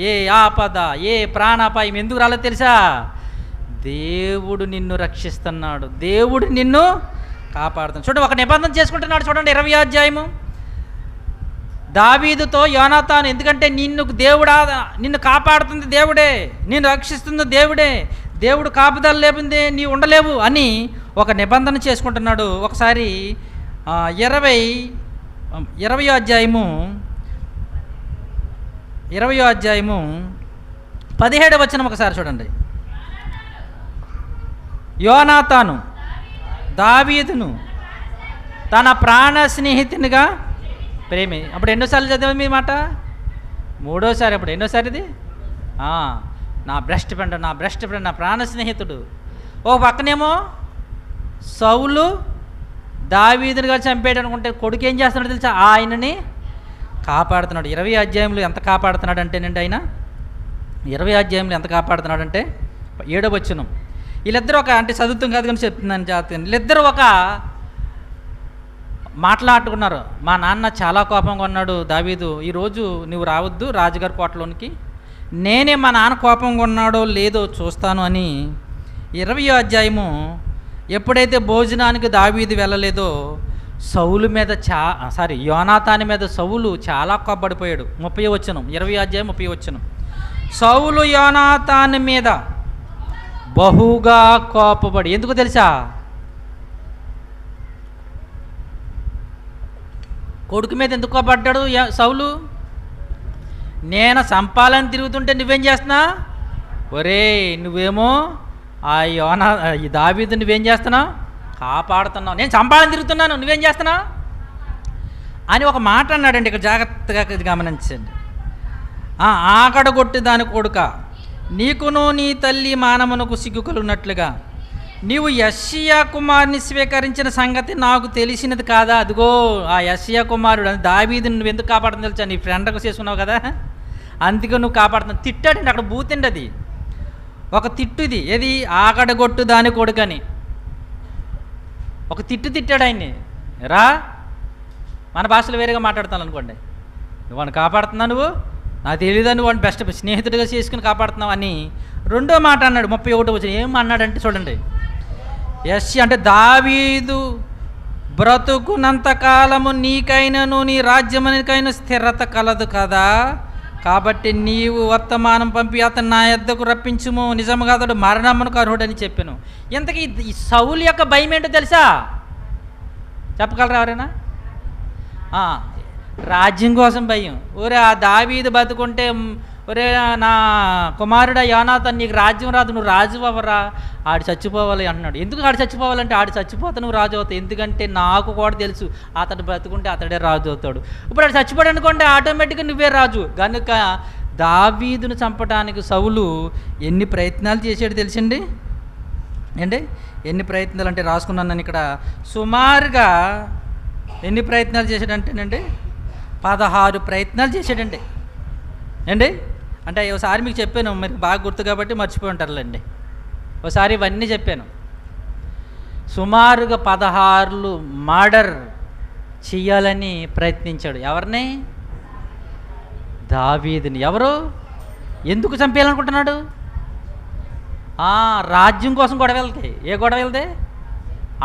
ఏ ఆపద, ఏ ప్రాణాపాయం ఎందుకు రాలేదు తెలుసా? దేవుడు నిన్ను రక్షిస్తున్నాడు, దేవుడు నిన్ను కాపాడుతున్నాడు. చూడండి, ఒక నిబంధన చేసుకుంటున్నాడు. చూడండి 20వ అధ్యాయము. దావీదుతో యోనాతాను, ఎందుకంటే నిన్ను కాపాడుతుంది దేవుడే, నిన్ను రక్షిస్తుంది దేవుడే, దేవుడు కాపుదల లేకుందే నీవు ఉండలేవు అని ఒక నిబంధన చేసుకుంటున్నాడు. ఒకసారి 20వ అధ్యాయము 17వ వచనం ఒకసారి చూడండి. యోనాతాను దావీదును తన ప్రాణ స్నేహితునిగా ప్రేమి. అప్పుడు ఎన్నోసార్లు చదివాము ఈ మాట? 3వసారి. అప్పుడు ఎన్నోసారి ఇది? నా బెస్ట్ ఫ్రెండ్, నా బెస్ట్ ఫ్రెండ్, నా ప్రాణ స్నేహితుడు. ఓ పక్కనేమో సౌలు దావీదునిగా చంపేయడం అనుకుంటే కొడుకు ఏం చేస్తున్నాడు తెలుసా? ఆయనని కాపాడుతున్నాడు. 20వ అధ్యాయంలో ఎంత కాపాడుతున్నాడు అంటేనండి, ఆయన 20వ అధ్యాయంలో ఎంత కాపాడుతున్నాడంటే 7వ వచనం. వీళ్ళిద్దరూ అంటే చదువుతాం కాదు కానీ చెప్తున్నాను జాగ్రత్తగా. వీళ్ళిద్దరూ మాట్లాడుకున్నారు. మా నాన్న చాలా కోపంగా ఉన్నాడు దావీదు, ఈరోజు నువ్వు రావద్దు రాజుగారి కోటలోనికి, నేనే మా నాన్న కోపంగా ఉన్నాడో లేదో చూస్తాను అని 20వ అధ్యాయము ఎప్పుడైతే భోజనానికి దావీదు వెళ్ళలేదో సౌలు మీద యోనాతాను మీద సౌలు చాలా కోపపడిపోయాడు. 30వ వచనం, 20వ అధ్యాయం 30వ వచనం. సౌలు యోనాతాను మీద బహుగా కోపపడి, ఎందుకు తెలుసా? కొడుకు మీద ఎందుకు కోపడ్డాడు సౌలు? నేను చంపాలని తిరుగుతుంటే నువ్వేం చేస్తున్నా? ఒరే నువ్వేమో ఈ దావీదు నువ్వేం చేస్తున్నావు? కాపాడుతున్నావు. నేను చంపాలని తిరుగుతున్నాను, నువ్వేం చేస్తున్నావు అని ఒక మాట అన్నాడండి. ఇక్కడ జాగ్రత్తగా గమనించండి. ఆకడగొట్టి దాని కొడుక, నీకును నీ తల్లి మానమునకు సిగ్గు కలుగునట్లుగా నీవు యెష్షయా కుమారుని స్వీకరించిన సంగతి నాకు తెలిసినది కాదా? అదిగో ఆ యెష్షయా కుమారుడు దావీదుని నువ్వు ఎందుకు కాపాడుతుంది తెలుసా? నీ ఫ్రెండ్కి చేసుకున్నావు కదా, అందుకే నువ్వు కాపాడుతున్నావు. తిట్టాడండి అక్కడ, బూతండి అది, ఒక తిట్టు. ఇది ఏది? ఆకడగొట్టు దాని కొడుకని ఒక తిట్టాడు ఆయన్ని. మన భాషలో వేరేగా మాట్లాడతాను అనుకోండి. నువ్వు కాపాడుతున్నావు, నువ్వు నాకు తెలియదని వాడిని బెస్ట్ స్నేహితుడిగా చేసుకుని కాపాడుతున్నావు అని రెండో మాట అన్నాడు. 31 వచ్చిన ఏం అన్నాడంటే చూడండి, అంటే దావీదు బ్రతుకునంత కాలము నీకైనను నీ రాజ్యమునికైనా స్థిరత కలదు కదా, కాబట్టి నీవు వర్తమానం పంపి అతను నా యొద్దకు రప్పించుము, నిజముగా అతడు మరణమునకు అర్హుడని చెప్పాను. ఇంతకీ ఈ సౌలు యొక్క భయం ఏంటో తెలుసా? చెప్పగలరా ఎవరైనా? రాజ్యం కోసం భయం. ఒరే ఆ దావీదు బతుకుంటే, ఒరే నా కుమారుడా యోనాతాను నీకు రాజ్యం రాదు, నువ్వు రాజు అవ్వరా, ఆడు చచ్చిపోవాలి అంటున్నాడు. ఎందుకు ఆడు చచ్చిపోవాలంటే, ఆడు చచ్చిపోతే నువ్వు రాజు అవుతావు, ఎందుకంటే నాకు కూడా తెలుసు అతడు బతుకుంటే అతడే రాజు అవుతాడు. ఇప్పుడు ఆడు చచ్చిపోయాడు అనుకోండి, ఆటోమేటిక్గా నువ్వే రాజు. కనుక దావీదును చంపడానికి సౌలు ఎన్ని ప్రయత్నాలు చేశాడు తెలుసండి అండి. ఎన్ని ప్రయత్నాలు అంటే రాసుకున్నాను నేను ఇక్కడ. సుమారుగా ఎన్ని ప్రయత్నాలు చేశాడంటేనండి, 16 ప్రయత్నాలు చేశాడండి అండి. అంటే ఒకసారి మీకు చెప్పాను, మీరు బాగా గుర్తు కాబట్టి మర్చిపోయి ఉంటారులేండి. ఒకసారి ఇవన్నీ చెప్పాను. సుమారుగా 16 మర్డర్ చెయ్యాలని ప్రయత్నించాడు. ఎవరిని? దావీదుని. ఎవరు? ఎందుకు చంపేయాలనుకుంటున్నాడు? రాజ్యం కోసం గొడవ వెళ్తాయి. ఏ గొడవ వెళ్తే?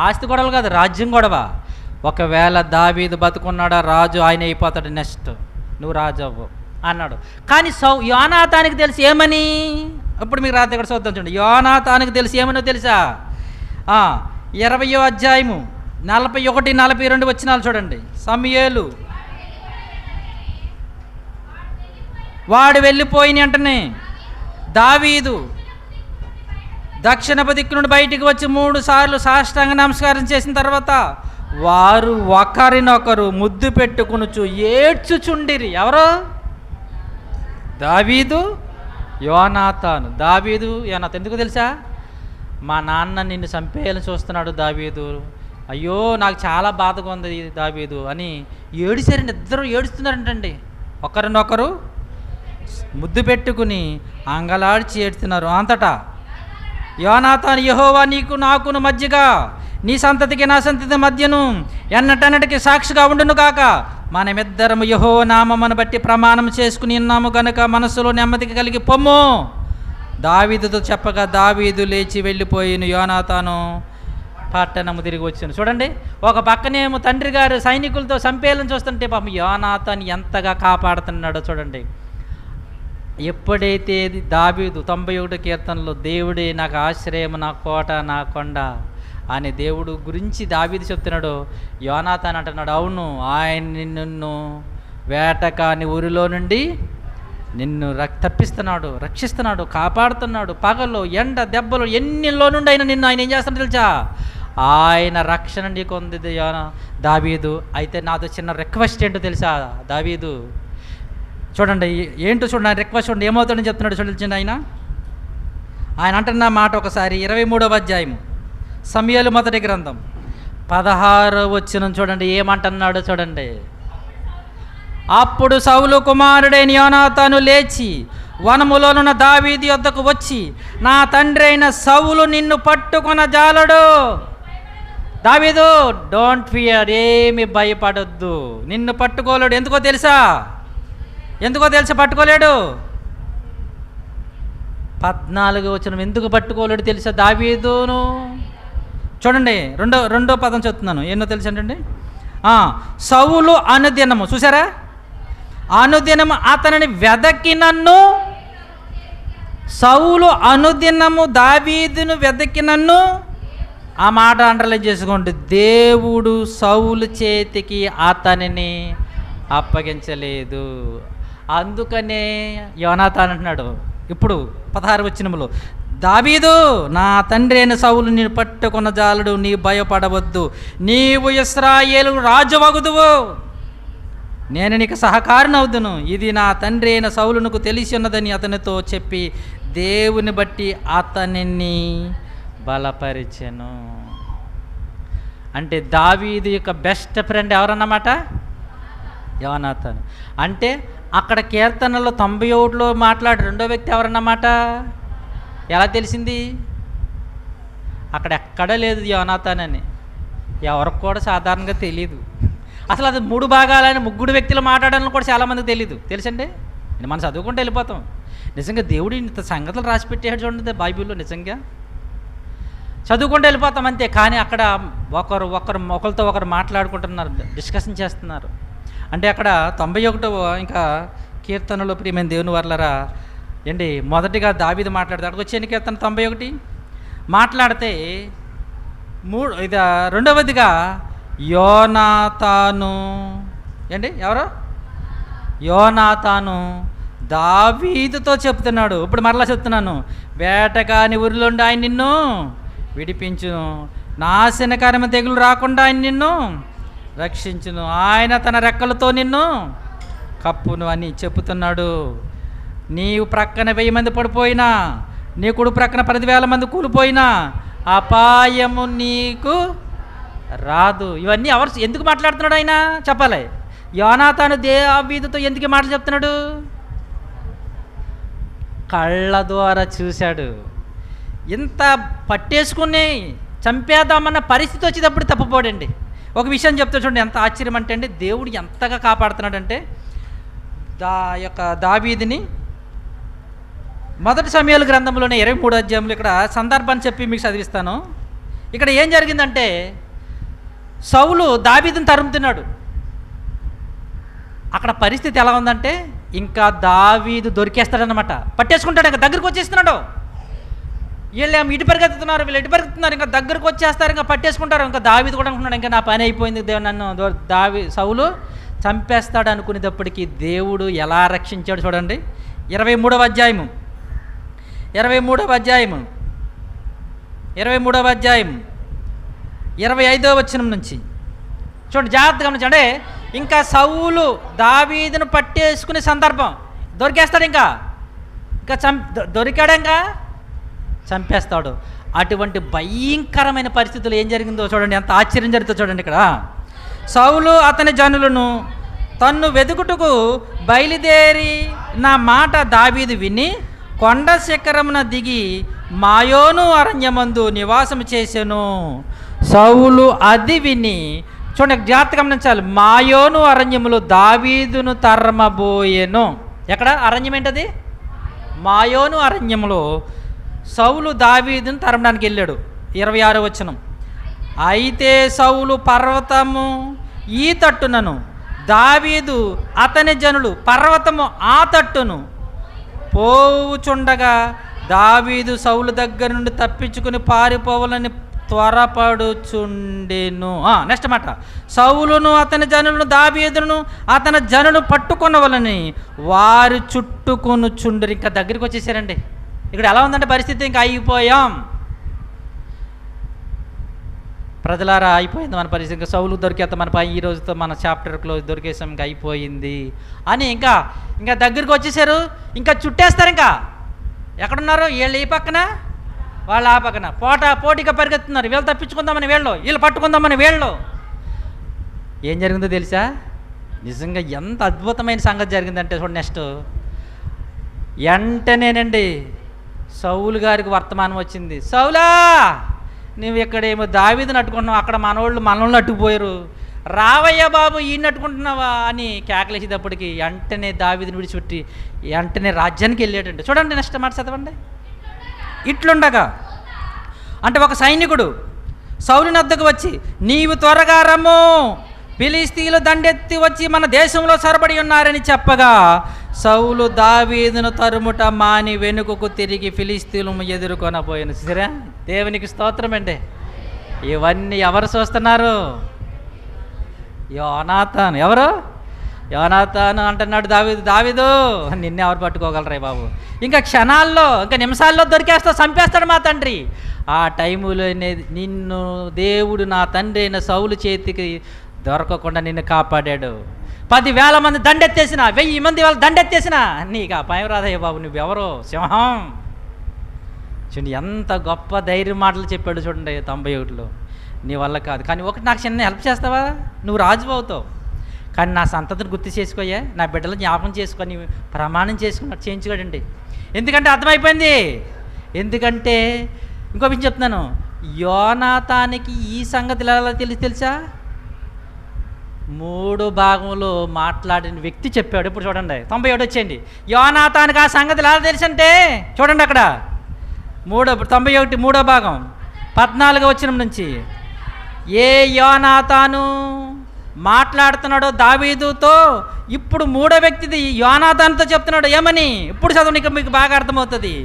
ఆస్తి గొడవలు కాదు, రాజ్యం గొడవ. ఒకవేళ దావీదు బతుకున్నాడా, రాజు ఆయన అయిపోతాడు, నెక్స్ట్ నువ్వు రాజు అవ్వు అన్నాడు. కానీ యోనాతానికి తెలిసి ఏమని? ఇప్పుడు మీకు రాత్రి ఇక్కడ చూద్దాం చూడండి. యోనాతానికి తెలిసి ఏమనో తెలుసా? 20వ అధ్యాయము 41, 42 వచనాలు చూడండి. సమూయేలు వాడు వెళ్ళిపోయిన వెంటనే దావీదు దక్షిణపు దిక్కు నుండి బయటికి వచ్చి 3 సార్లు సాష్టాంగ నమస్కారం చేసిన తర్వాత వారు ఒకరినొకరు ముద్దు పెట్టుకునుచు ఏడ్చుచుండిరి. ఎవరు? దావీదు, యోనాతాను. దావీదు యోనాతాను ఎందుకు తెలుసా? మా నాన్న నిన్ను చంపేయాలని చూస్తున్నాడు దావీదు, అయ్యో నాకు చాలా బాధగా ఉంది దావీదు అని ఏడిసారండి. ఇద్దరు ఏడుస్తున్నారంటండి. ఒకరినొకరు ముద్దు పెట్టుకుని అంగలాడ్చి ఏడుతున్నారు. అంతటా యోనాతాను, యెహోవా నీకు నాకును మధ్యగా, నీ సంతతికి నా సంతతి మధ్యను ఎన్నటన్నటికి సాక్షిగా ఉండును కాక, మనమిద్దరము యెహోవా నామమును బట్టి ప్రమాణం చేసుకుని ఉన్నాము కనుక మనసులో నెమ్మదికి కలిగి పొమ్ము. దావీదుతో చెప్పగా దావీదు లేచి వెళ్ళిపోయిన యోనాతాను పట్టణము తిరిగి వచ్చాను. చూడండి, ఒక పక్కనేమో తండ్రి గారు సైనికులతో చంపేయాలని చూస్తుంటే పాపం యోనాతాను ఎంతగా కాపాడుతున్నాడో చూడండి. ఎప్పుడైతే దావీదు 91 కీర్తనలో దేవుడే నాకు ఆశ్రయం, నా కోట, నా కొండ అని దేవుడు గురించి దావీదు చెప్తున్నాడు. యోనాతాను అంటున్నాడు, అవును ఆయన నిన్ను వేటకాని ఊరిలో నుండి నిన్ను తప్పిస్తున్నాడు, రక్షిస్తున్నాడు, కాపాడుతున్నాడు. పగలు ఎండ దెబ్బలు ఎన్నిలో నుండి అయినా నిన్ను ఆయన ఏం చేస్తున్నాడు తెలుసా? ఆయన రక్షణ నీకు ఉంది దావీదు. అయితే నాతో చిన్న రిక్వెస్ట్ ఏంటో తెలుసా దావీదు? చూడండి ఏంటో చూడండి, ఆయన రిక్వెస్ట్ చూడండి ఏమవుతాడని చెప్తున్నాడు చూడండి. ఆయన అంటున్న మాట ఒకసారి 23వ అధ్యాయము సమూయేలు మొదటి గ్రంథం 16వ వచనం చూడండి ఏమంటున్నాడు చూడండి. అప్పుడు సౌలు కుమారుడైన యోనాతాను లేచి వనములోనున్న దావీదు యొద్దకు వచ్చి, నా తండ్రి అయిన సౌలు నిన్ను పట్టుకొన జాలడు. దావీదు డోంట్ ఫియర్, ఏమి భయపడొద్దు, నిన్ను పట్టుకోలేడు. ఎందుకో తెలుసా పట్టుకోలేడు? 14వ వచనం ఎందుకు పట్టుకోలేడు తెలుసా దావీదును? చూడండి రెండో పదం చెప్తున్నాను, ఎన్నో తెలుసు ఏంటండి. సౌలు అనుదినము, చూసారా, అనుదినము అతనిని వెదకినన్ను, సౌలు అనుదినము దావీదును వెదకినన్ను. ఆ మాట అండర్లైన్ చేసుకోండి. దేవుడు సౌలు చేతికి అతనిని అప్పగించలేదు. అందుకనే యోనాతాను అంటున్నాడు ఇప్పుడు 16వ వచనములో, దావీదు నా తండ్రి అయిన సౌలు నేను పట్టుకున్న జాలడు, నీ భయపడవద్దు, నీవు ఇశ్రాయేలు రాజువగుదువు, నేను నీకు సహకారినవుదును, ఇది నా తండ్రి అయిన సౌలునకు తెలిసి ఉన్నదని అతనితో చెప్పి దేవుని బట్టి అతనిని బలపరిచెను. అంటే దావీదు యొక్క బెస్ట్ ఫ్రెండ్ ఎవరన్నమాట? యోనాతాను. అంటే అక్కడ కీర్తనలో 91లో మాట్లాడే రెండో వ్యక్తి ఎవరన్నమాట? ఎలా తెలిసింది? అక్కడ ఎక్కడా లేదు యోనాతాన్ అని, ఎవరికి కూడా సాధారణంగా తెలియదు. అసలు అది 3 భాగాలని 3 వ్యక్తులు మాట్లాడాలని కూడా చాలామందికి తెలియదు. తెలుసండి మనం చదువుకుంటూ వెళ్ళిపోతాం. నిజంగా దేవుడు ఇంత సంగతులు రాసి పెట్టాడు చూడండి బైబిల్లో. నిజంగా చదువుకుంటూ వెళ్ళిపోతాం అంతే. కానీ అక్కడ ఒకరితో ఒకరు మాట్లాడుకుంటున్నారు, డిస్కషన్ చేస్తున్నారు. అంటే అక్కడ 91వ ఇంకా కీర్తనలో ప్రియమైన దేవుని వర్లరా ఏంటి, మొదటిగా దావీదు మాట్లాడితే అక్కడికి వచ్చే కీర్తన 91 మాట్లాడితే రెండవదిగా యోనాతాను ఏంటి, ఎవరు? యోనాతాను దావీదుతో చెప్తున్నాడు. ఇప్పుడు మరలా చెప్తున్నాను, వేటగాని ఊరిలోండి ఆయన నిన్ను విడిపించును, నాశనకరమైన తెగులు రాకుండా ఆయన నిన్ను రక్షించును, ఆయన తన రెక్కలతో నిన్ను కప్పును అని చెప్పుతున్నాడు. నీవు ప్రక్కన 1000 మంది పడిపోయినా, నీ కుడి ప్రక్కన 10,000 మంది కూలిపోయినా అపాయము నీకు రాదు. ఇవన్నీ ఎందుకు మాట్లాడుతున్నాడు ఆయన చెప్పాలి. యోనాతాను దావీదుతో ఎందుకు మాటలు చెప్తున్నాడు? కళ్ళ ద్వారా చూశాడు. ఇంత పట్టేసుకుని చంపేద్దామన్న పరిస్థితి వచ్చేటప్పుడు తప్పపోడండి. ఒక విషయం చెప్తా చూడండి, ఎంత ఆశ్చర్యం అంటే అండి, దేవుడు ఎంతగా కాపాడుతున్నాడంటే దావీదుని మొదటి సమూయేలు గ్రంథంలోనే 23వ అధ్యాయంలో ఇక్కడ సందర్భాన్ని చెప్పి మీకు చదివిస్తాను. ఇక్కడ ఏం జరిగిందంటే, సౌలు దావీదుని తరుముతున్నాడు. అక్కడ పరిస్థితి ఎలా ఉందంటే, ఇంకా దావీదు దొరికేస్తాడనమాట, పట్టేసుకుంటాడు. ఇంకా దగ్గరికి వచ్చేస్తున్నాడు. వీళ్ళు ఏమో ఇటు పరిగెత్తుతున్నారు, వీళ్ళు ఎటు పరిగెత్తున్నారు, ఇంకా దగ్గరకు వచ్చేస్తారు, ఇంకా పట్టేసుకుంటారు. ఇంకా దావీదు కూడా అనుకున్నాడు, ఇంకా నా పని అయిపోయింది, దేవుడు నన్ను సౌలు చంపేస్తాడు అనుకునేటప్పటికీ దేవుడు ఎలా రక్షించాడు చూడండి. 23వ అధ్యాయము 25వ వచనం నుంచి చూడండి, జాగ్రత్తగా గమనించండి. ఇంకా సౌలు దావీదును పట్టేసుకునే సందర్భం, దొరికేస్తాడు. ఇంకా దొరికాడు, ఇంకా చంపేస్తాడు. అటువంటి భయంకరమైన పరిస్థితులు ఏం జరిగిందో చూడండి, ఎంత ఆశ్చర్యం జరుగుతుందో చూడండి. ఇక్కడ సౌలు అతని జనులను తన్ను వెతుకుటకు బయలుదేరి నా మాట దావీదు విని కొండ శిఖరమున దిగి మాయోను అరణ్యమందు నివాసం చేసెను. సౌలు అది విని, చూడండి జాగ్రత్తగా గమనించాలి, మాయోను అరణ్యములో దావీదును తరమబోయెను. ఎక్కడ అరణ్యం ఏంటది? మాయోను అరణ్యములో సౌలు దావీదును తరమడానికి వెళ్ళాడు. 26వ వచనం, అయితే సౌలు పర్వతము ఈ తట్టునను, దావీదు అతని జనులు పర్వతము ఆ తట్టును పోవుచుండగా దావీదు సౌలు దగ్గర నుండి తప్పించుకుని పారిపోవాలని త్వరపడుచుండెను. నెక్స్ట్ మాట, సౌలును అతని జనులను దావీదును అతని జనులు పట్టుకొనవలని వారు చుట్టుకొనుచుండరు. ఇంకా దగ్గరికి వచ్చేసారండి. ఇక్కడ ఎలా ఉందంటే పరిస్థితి, ఇంకా అయిపోయాం ప్రజలారా, అయిపోయింది మన పరిస్థితి. ఇంకా సౌలు దొరికేత మన ఈ రోజుతో మన చాప్టర్ క్లోజ్, దొరికేసాం, ఇంకా అయిపోయింది అని ఇంకా దగ్గరికి వచ్చేసారు. ఇంకా చుట్టేస్తారు. ఇంకా ఎక్కడున్నారు? వీళ్ళు ఈ పక్కన, వాళ్ళు ఆ పక్కన, పోటీగా పరిగెత్తున్నారు. వీళ్ళు తప్పించుకుందామని వీళ్ళు పట్టుకుందామని వీళ్ళు. ఏం జరిగిందో తెలుసా? నిజంగా ఎంత అద్భుతమైన సంగతి జరిగిందంటే చూడండి. నెక్స్ట్ వెంటనేనండి సౌలు గారికి వర్తమానం వచ్చింది. సౌలా, నువ్వు ఇక్కడేమో దావీదుని అట్టుకుంటున్నావు, అక్కడ మనోళ్ళు అట్టుకుపోయారు, రావయ్యా బాబు, ఈయన అట్టుకుంటున్నావా అని కేకలేసేటప్పటికి వెంటనే దావీదుని విడిచిపెట్టి వెంటనే రాజ్యానికి వెళ్ళాడండి. చూడండి నెక్స్ట్ మాట చదవండి. ఇట్లుండగా అంటే ఒక సైనికుడు సౌలుని వద్దకు వచ్చి, నీవు త్వరగా రమ్ము, ఫిలిష్తీయులు దండెత్తి వచ్చి మన దేశంలో సొరబడి ఉన్నారని చెప్పగా సౌలు దావీదును తరుముట మాని వెనుకకు తిరిగి ఫిలిష్తీయులను ఎదుర్కొనబోయాను. సరే, దేవునికి స్తోత్రం అండి. ఇవన్నీ ఎవరు చూస్తున్నారు? యోనాతాను. ఎవరు? యోనాతాను అంటున్నాడు దావీదు నిన్ను ఎవరు పట్టుకోగలరా బాబు, ఇంకా క్షణాల్లో, ఇంకా నిమిషాల్లో దొరికేస్తావు, చంపేస్తాడు మా తండ్రి. ఆ టైములో నిన్ను దేవుడు నా తండ్రి అయిన సౌలు చేతికి దొరకకుండా నిన్ను కాపాడాడు. 10,000 మంది దండెత్తేసిన, 1000 మంది వాళ్ళు దండెత్తేసిన నీకు ఆ భయం రాదయ్య బాబు, నువ్వెవరో సింహం. చూడండి ఎంత గొప్ప ధైర్య మాటలు చెప్పాడు చూడండి 91లో. నీ వల్ల కాదు, కానీ ఒకటి నాకు చిన్న హెల్ప్ చేస్తావా? నువ్వు రాజు అవుతావు, కానీ నా సంతతిని గుర్తు చేసుకోయా, నా బిడ్డలు జ్ఞాపకం చేసుకొని ప్రమాణం చేసుకున్నట్టు చేయించుకోడండి. ఎందుకంటే అర్థమైపోయింది. ఎందుకంటే ఇంకో విషయం చెప్తున్నాను, యోనాతానికి ఈ సంగతి ఎలా తెలుసా? మూడు భాగంలో మాట్లాడిన వ్యక్తి చెప్పాడు. ఇప్పుడు చూడండి 91 వచ్చేయండి. యోనాతానుకు ఆ సంగతి ఎలా తెలుసంటే చూడండి అక్కడ 91 మూడో భాగం 14వ వచనం నుంచి, ఏ యోనాతాను మాట్లాడుతున్నాడో దావీదుతో, ఇప్పుడు మూడో వ్యక్తిది యోనాతానుతో చెప్తున్నాడు. ఏమని? ఇప్పుడు చదవండి, మీకు బాగా అర్థమవుతుంది.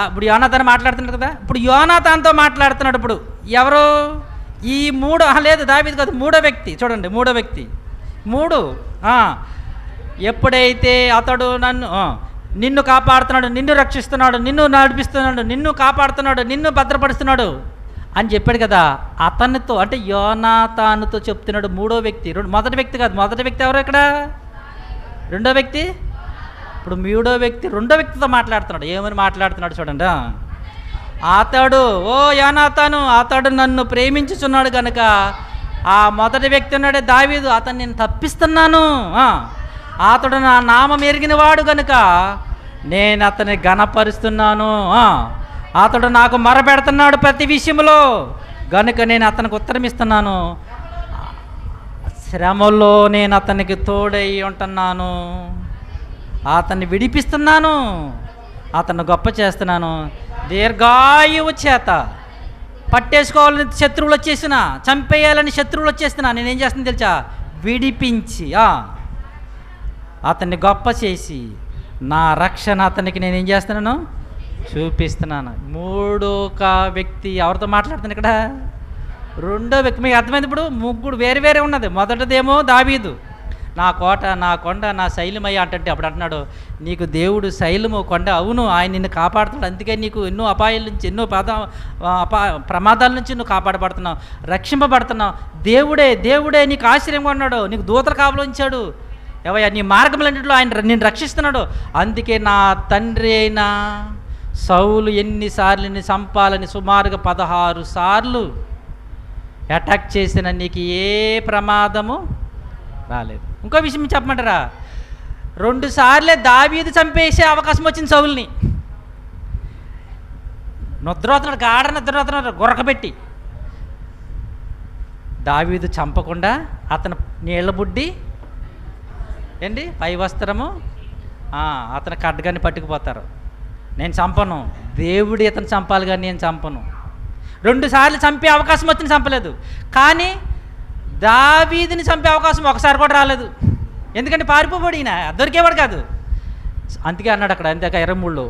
ఇప్పుడు యోనాతాను మాట్లాడుతున్నాడు కదా, ఇప్పుడు యోనాతానుతో మాట్లాడుతున్నాడు. ఇప్పుడు ఎవరు? ఈ మూడో లేదు దావీదు కాదు, మూడో వ్యక్తి. చూడండి మూడో వ్యక్తి. ఎప్పుడైతే అతడు నిన్ను కాపాడుతున్నాడు, నిన్ను రక్షిస్తున్నాడు, నిన్ను నడిపిస్తున్నాడు, నిన్ను కాపాడుతున్నాడు, నిన్ను భద్రపరుస్తున్నాడు అని చెప్పాడు కదా, అతనితో అంటే యోనాతానుతో చెప్తున్నాడు మూడో వ్యక్తి. మొదటి వ్యక్తి కాదు. మొదటి వ్యక్తి ఎవరు ఇక్కడ? రెండో వ్యక్తి. ఇప్పుడు మూడో వ్యక్తి రెండో వ్యక్తితో మాట్లాడుతున్నాడు. ఏమని మాట్లాడుతున్నాడు చూడండి. అతడు, ఓ యోనాతాను, అతడు నన్ను ప్రేమించుచున్నాడు కనుక, ఆ మొదటి వ్యక్తి ఉన్నాడే దావీదు, అతను నేను తప్పిస్తున్నాను. అతడు నా నామం ఎరిగిన వాడు కనుక నేను అతన్ని ఘనపరుస్తున్నాను. అతడు నాకు మొరపెడుతున్నాడు ప్రతి విషయంలో కనుక నేను అతనికి ఉత్తరం ఇస్తున్నాను. శ్రమలో నేను అతనికి తోడై ఉంటున్నాను, అతన్ని విడిపిస్తున్నాను, అతన్ని గొప్ప చేస్తున్నాను. దీర్ఘాయువు చేత పట్టేసుకోవాలని శత్రువులు వచ్చేసిన, చంపేయాలని శత్రువులు వచ్చేస్తున్నా, నేనేం చేస్తున్నా తెలుసా? విడిపించి అతన్ని గొప్ప చేసి నా రక్షణ అతనికి నేనేం చేస్తున్నాను? చూపిస్తున్నాను. మూడొక వ్యక్తి ఎవరితో మాట్లాడుతున్నాను ఇక్కడ? రెండో వ్యక్తి. మీకు అర్థమైంది? ఇప్పుడు ముగ్గురు వేరు వేరే ఉన్నది. మొదటిదేమో దావీదు, నా కోట, నా కొండ, నా శైలమయ్య అంటే, అప్పుడు అంటున్నాడు, నీకు దేవుడు శైలము కొండ. అవును, ఆయన నిన్ను కాపాడుతున్నాడు, అందుకే నీకు ఎన్నో అపాయాల నుంచి, ఎన్నో ప్రమాదాల నుంచి నువ్వు కాపాడబడుతున్నావు, రక్షింపబడుతున్నావు. దేవుడే నీకు ఆశ్రయంగా ఉన్నాడు, నీకు దూతలు కావలించాడు. ఎవయ్యా, నీ మార్గములన్నింటిలో ఆయన నిన్ను రక్షిస్తున్నాడు. అందుకే నా తండ్రి అయిన సౌలు ఎన్నిసార్లు నిన్ను చంపాలని సుమారుగా 16 సార్లు అటాక్ చేసిన నీకు ఏ ప్రమాదము రాలేదు. ఇంకో విషయం చెప్పమంటారా? 2 సార్లే దావీదు చంపేసే అవకాశం వచ్చింది సౌలుని. నిద్రపోతున్నాడు, గాఢ నిద్రపోతున్నాడు గురకబెట్టి. దావీదు చంపకుండా అతను నీళ్ళ బుడ్డి ఏంటి పై వస్త్రము అతను ఖడ్గాన్ని పట్టుకుపోతారు. నేను చంపను, దేవుడు ఇతను చంపాలి కానీ నేను చంపను. 2 సార్లు చంపే అవకాశం వచ్చింది, చంపలేదు. కానీ దావీదుని చంపే అవకాశం ఒకసారి కూడా రాలేదు. ఎందుకంటే పారిపోబడి ఈయన దొరికేవాడు కాదు. అందుకే అన్నాడు అక్కడ, అంతే 23లో,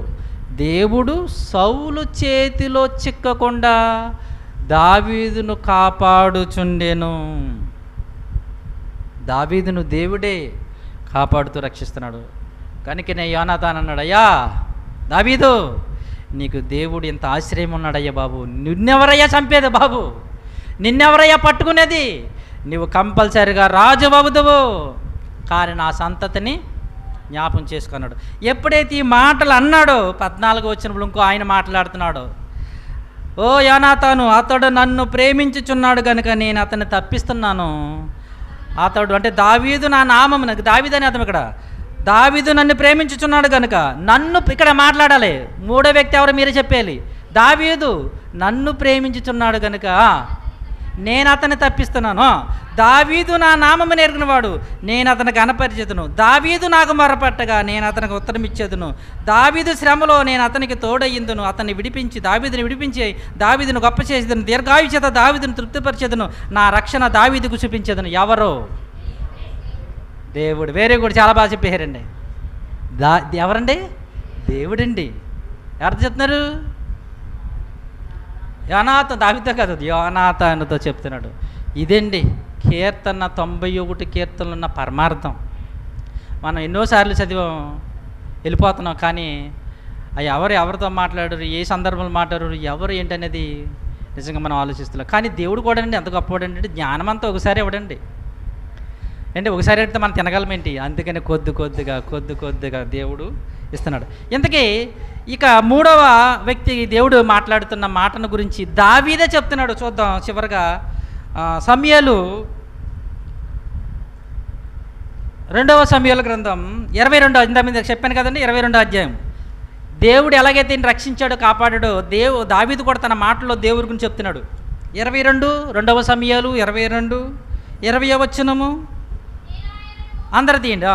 దేవుడు సౌలు చేతిలో చిక్కకుండా దావీదును కాపాడుచుండెను. దావీదును దేవుడే కాపాడుతూ రక్షిస్తున్నాడు. కనుక నేను యోనాతాను అన్నాడు, అయ్యా దావీదు, నీకు దేవుడు ఎంత ఆశ్రయం ఉన్నాడయ్యా బాబు, నిన్నెవరయ్యా చంపేది బాబు, నిన్నెవరయ్యా పట్టుకునేది, నువ్వు కంపల్సరిగా రాజు అవుదువు, కానీ నా సంతతిని జ్ఞాపం చేసుకున్నాడు. ఎప్పుడైతే ఈ మాటలు అన్నాడో 14 వచ్చినప్పుడు ఇంకో ఆయన మాట్లాడుతున్నాడు, ఓ యోనాతాను, అతడు నన్ను ప్రేమించుచున్నాడు కనుక నేను అతన్ని తప్పిస్తున్నాను. అతడు అంటే దావీదు నా నామం, నాకు దావీదు అని అతను ఇక్కడ, దావీదు నన్ను ప్రేమించుచున్నాడు కనుక నన్ను, ఇక్కడ మాట్లాడాలి మూడో వ్యక్తి ఎవరు మీరే చెప్పేయాలి. దావీదు నన్ను ప్రేమించుచున్నాడు కనుక నేను అతన్ని తప్పిస్తున్నాను. దావీదు నా నామమును ఎరిగినవాడు, నేను అతనికి కనపరిచేదును. దావీదు నాకు మొరపెట్టగా నేను అతనికి ఉత్తరం ఇచ్చేదును. దావీదు శ్రమలో నేను అతనికి తోడయ్యిందును. అతన్ని విడిపించి దావీదును గొప్ప చేసేదను. దీర్ఘాయు చేత దావీదును తృప్తిపరిచేదను. నా రక్షణ దావీదుకు చూపించేదను. ఎవరో దేవుడు. వేరే కూడా చాలా బాగా చెప్పారండి. ఎవరండి? దేవుడండి. ఎవరు చెప్తున్నారు? దావీదుతో కాదు, యోనాతానుతో చెప్తున్నాడు. ఇదండి కీర్తన 91 కీర్తనలు ఉన్న పరమార్థం. మనం ఎన్నోసార్లు చదివాం, వెళ్ళిపోతున్నాం. కానీ ఎవరితో మాట్లాడరు, ఏ సందర్భంలో మాట్లాడరు, ఎవరు ఏంటనేది నిజంగా మనం ఆలోచిస్తున్నాం. కానీ దేవుడు కూడా అండి ఎంత గొప్పవాడండి, జ్ఞానం అంతా ఒకసారి ఇవ్వడండి. అంటే ఒకసారి అయితే మనం తినగలమేంటి, అందుకని కొద్ది కొద్దిగా దేవుడు ఇస్తున్నాడు. ఇంతకీ ఇక మూడవ వ్యక్తి దేవుడు మాట్లాడుతున్న మాటను గురించి దావీదే చెప్తున్నాడు. చూద్దాం చివరిగా సమూయేలు 2వ సమూయేలు గ్రంథం 22, ఇంత మీద చెప్పాను కదండి, 22వ అధ్యాయం. దేవుడు ఎలాగైతే రక్షించాడో కాపాడాడో దావీదు కూడా తన మాటల్లో దేవుడి గురించి చెప్తున్నాడు. 22 2వ సమూయేలు 22 20వ వచనము అందరు తీయండి.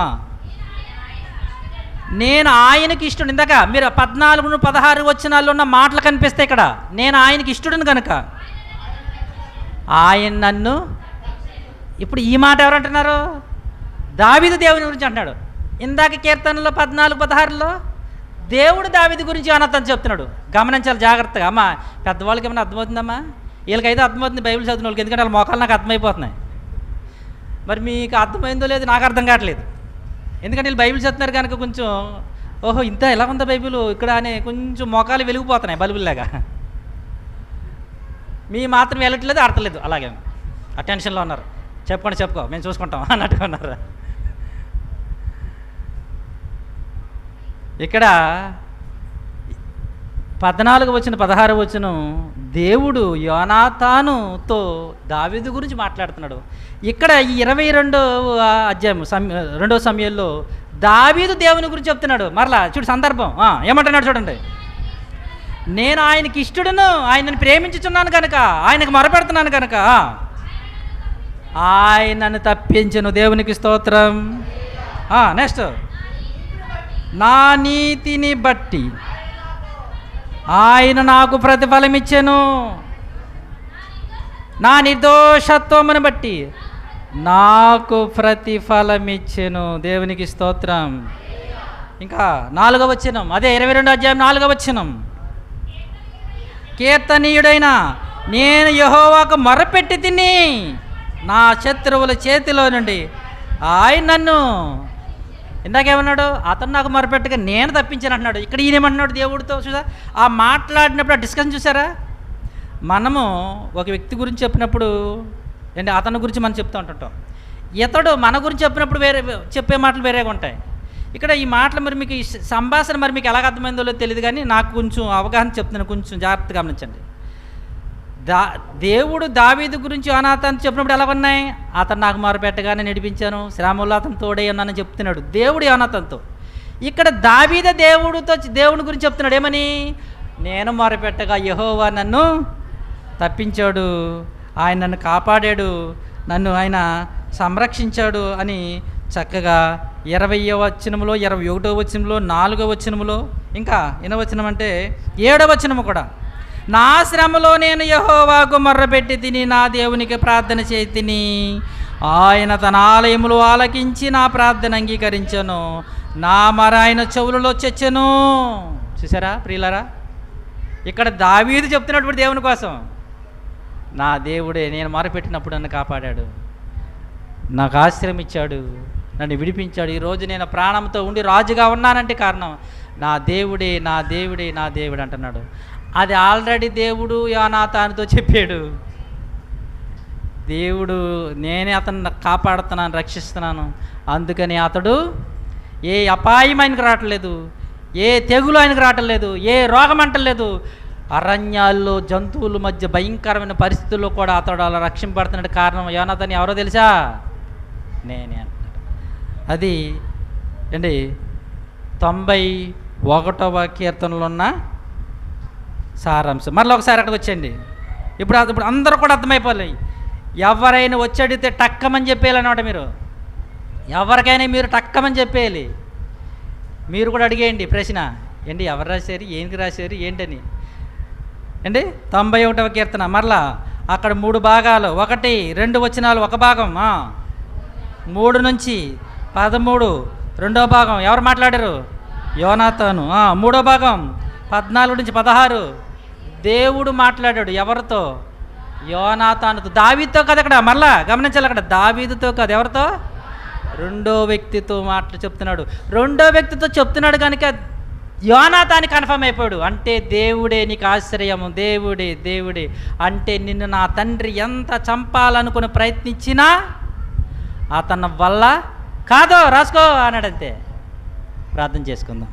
నేను ఆయనకి ఇష్టడు. ఇందాక మీరు 14, 16 వచనాల్లో ఉన్న మాటలు కనిపిస్తాయి ఇక్కడ. నేను ఆయనకి ఇష్టడును కనుక ఆయన నన్ను. ఇప్పుడు ఈ మాట ఎవరు అంటున్నారు? దావీదు దేవుని గురించి అంటున్నాడు. ఇందాక కీర్తనలో 14, 16లో దేవుడు దావీదు గురించి యోనాతాను చెప్తున్నాడు. గమనించాలి జాగ్రత్తగా. అమ్మ పెద్దవాళ్ళకి ఏమైనా అర్థమవుతుందమ్మా? వీళ్ళకైతే అర్థమవుతుంది, బైబిల్ చదివిన వాళ్ళకి. ఎందుకంటే వాళ్ళ మోకాలు నాకు అర్థమైపోతున్నాయి. మరి మీకు అర్థమైందో లేదు నాకు అర్థం కావట్లేదు. ఎందుకంటే వీళ్ళు బైబిల్ చదువుతున్నారు కనుక కొంచెం ఓహో ఇంత ఎలా ఉందా బైబిల్ ఇక్కడ అని కొంచెం మోకాలు వెలిగిపోతున్నాయి బల్బుల్లాగా. మీ మాత్రం వెళ్ళట్లేదు, ఆడతలేదు. అలాగే అటెన్షన్లో ఉన్నారు. చెప్పుకో మేము చూసుకుంటాం అన్నట్టుగా ఉన్నారు. ఇక్కడ 14 వచనం 16 వచనం దేవుడు యోనాతానుతో దావీదు గురించి మాట్లాడుతున్నాడు. ఇక్కడ ఈ 22వ అధ్యాయం 2వ సమయంలో దావీదు దేవుని గురించి చెప్తున్నాడు. మరలా చూడు సందర్భం ఏమంటున్నాడు చూడండి. నేను ఆయనకి ఇష్టడును, ఆయనను ప్రేమించుచున్నాను కనుక, ఆయనకు మొరపెడుతున్నాను కనుక ఆయనను తప్పించను. దేవునికి స్తోత్రం. నెక్స్ట్ నా నీతిని బట్టి ఆయన నాకు ప్రతిఫలం ఇచ్చెను, నా నిర్దోషత్వమును బట్టి నాకు ప్రతిఫలం ఇచ్చెను. దేవునికి స్తోత్రం. ఇంకా 4వ వచనం, అదే 22వ అధ్యాయం 4వ వచనం. కీర్తనీయుడైన నేను యెహోవాకు మొరపెట్టి తిని నా శత్రువుల చేతిలో నుండి ఆయన నన్ను. ఇందాకేమన్నాడు? అతను నాకు మొరపెట్టగా నేను తప్పించాను అంటున్నాడు. ఇక్కడ ఈయనేమంటున్నాడు దేవుడితో? చూసా ఆ మాట్లాడినప్పుడు ఆ డిస్కషన్ చూసారా? మనము ఒక వ్యక్తి గురించి చెప్పినప్పుడు అంటే అతని గురించి మనం చెప్తూ ఉంటుంటాం. ఇతడు మన గురించి చెప్పినప్పుడు వేరే చెప్పే మాటలు వేరేగా ఉంటాయి. ఇక్కడ ఈ మాటలు మరి మీకు ఈ సంభాషణ మరి మీకు ఎలాగ అర్థమైందో లేదో తెలియదు, కానీ నాకు కొంచెం అవగాహన చెప్తున్నాను, కొంచెం జాగ్రత్తగా గమనించండి. దేవుడు దావీదు గురించి యోనాతాను చెప్పినప్పుడు ఎలా ఉన్నాయి? అతను నాకు మొరపెట్టగానే నడిపించాను, శ్రామంలో అతను తోడై ఉన్నానని చెప్తున్నాడు దేవుడు యోనాతానుతో. ఇక్కడ దావీదు దేవుడి గురించి చెప్తున్నాడు ఏమని? నేను మొరపెట్టగా యెహోవా నన్ను తప్పించాడు, ఆయన నన్ను కాపాడాడు, నన్ను ఆయన సంరక్షించాడు అని చక్కగా 20వ వచనంలో 21వ వచనంలో 4వ వచనంలో ఇంకా ఎన్నో వచనం అంటే 7వ వచనము కూడా నా శ్రమలో నేను యెహోవాకు మొర్రపెట్టి తిని నా దేవునికి ప్రార్థన చేసి తిని ఆయన తన ఆలయములో ఆలకించి నా ప్రార్థన అంగీకరించను, నా మొర ఆయన చెవులలో చచ్చెను. చూసారా ప్రియులారా? ఇక్కడ దావీదు చెప్తున్నప్పుడు దేవుని కోసం, నా దేవుడే నేను మొరపెట్టినప్పుడు నన్ను కాపాడాడు, నాకు ఆశ్రయం ఇచ్చాడు, నన్ను విడిపించాడు, ఈరోజు నేను ప్రాణంతో ఉండి రాజుగా ఉన్నానంటే కారణం నా దేవుడే, నా దేవుడే, నా దేవుడు అంటున్నాడు. అది ఆల్రెడీ దేవుడు యోనాతానుతో చెప్పాడు. దేవుడు నేనే అతన్ని కాపాడుతున్నాను, రక్షిస్తున్నాను, అందుకని అతడు ఏ అపాయం ఆయనకు రావట్లేదు, ఏ తెగులు ఆయనకు రావట్లేదు, ఏ రోగం అంటలేదు. అరణ్యాల్లో జంతువుల మధ్య భయంకరమైన పరిస్థితుల్లో కూడా అతడు అలా రక్షింపబడుతున్నాడు. కారణం యోనాతాను ఎవరో తెలుసా? నేనే అంటున్నాడు. అది అండి 91వ కీర్తనలో ఉన్న సారాంశం. మరలా ఒకసారి అక్కడికి వచ్చేయండి. ఇప్పుడు అందరూ కూడా అర్థమైపోవాలి. ఎవరైనా వచ్చి అడిగితే టక్కమని చెప్పేయాలన్నమాట. మీరు ఎవరికైనా మీరు టక్కమని చెప్పేయాలి. మీరు కూడా అడిగేయండి ప్రశ్న, ఏంటి ఎవరు రాశారు, ఏంటి రాశారు ఏంటని అండి. 91వ కీర్తన మరలా అక్కడ 3 భాగాలు, 1, 2 వచనాలు ఒక భాగం, 3 నుంచి 13 రెండో భాగం ఎవరు మాట్లాడారు? యోనాతాను. 3వ భాగం 14 నుంచి 16 దేవుడు మాట్లాడాడు. ఎవరితో? యోనాతానుతో. దావీదుతో కదా అక్కడ, మళ్ళా గమనించాలి, అక్కడ దావీదుతో కాదు, ఎవరితో? రెండో వ్యక్తితో మాటలు చెప్తున్నాడు. రెండో వ్యక్తితో చెప్తున్నాడు కనుక యోనాతాను కన్ఫర్మ్ అయిపోయాడు. అంటే దేవుడే నీకు ఆశ్రయము, దేవుడే దేవుడే అంటే నిన్ను నా తండ్రి ఎంత చంపాలనుకుని ప్రయత్నించినా అతని వల్ల కాదో రాసుకో అన్నాడంతే. ప్రార్థన చేసుకుందాం.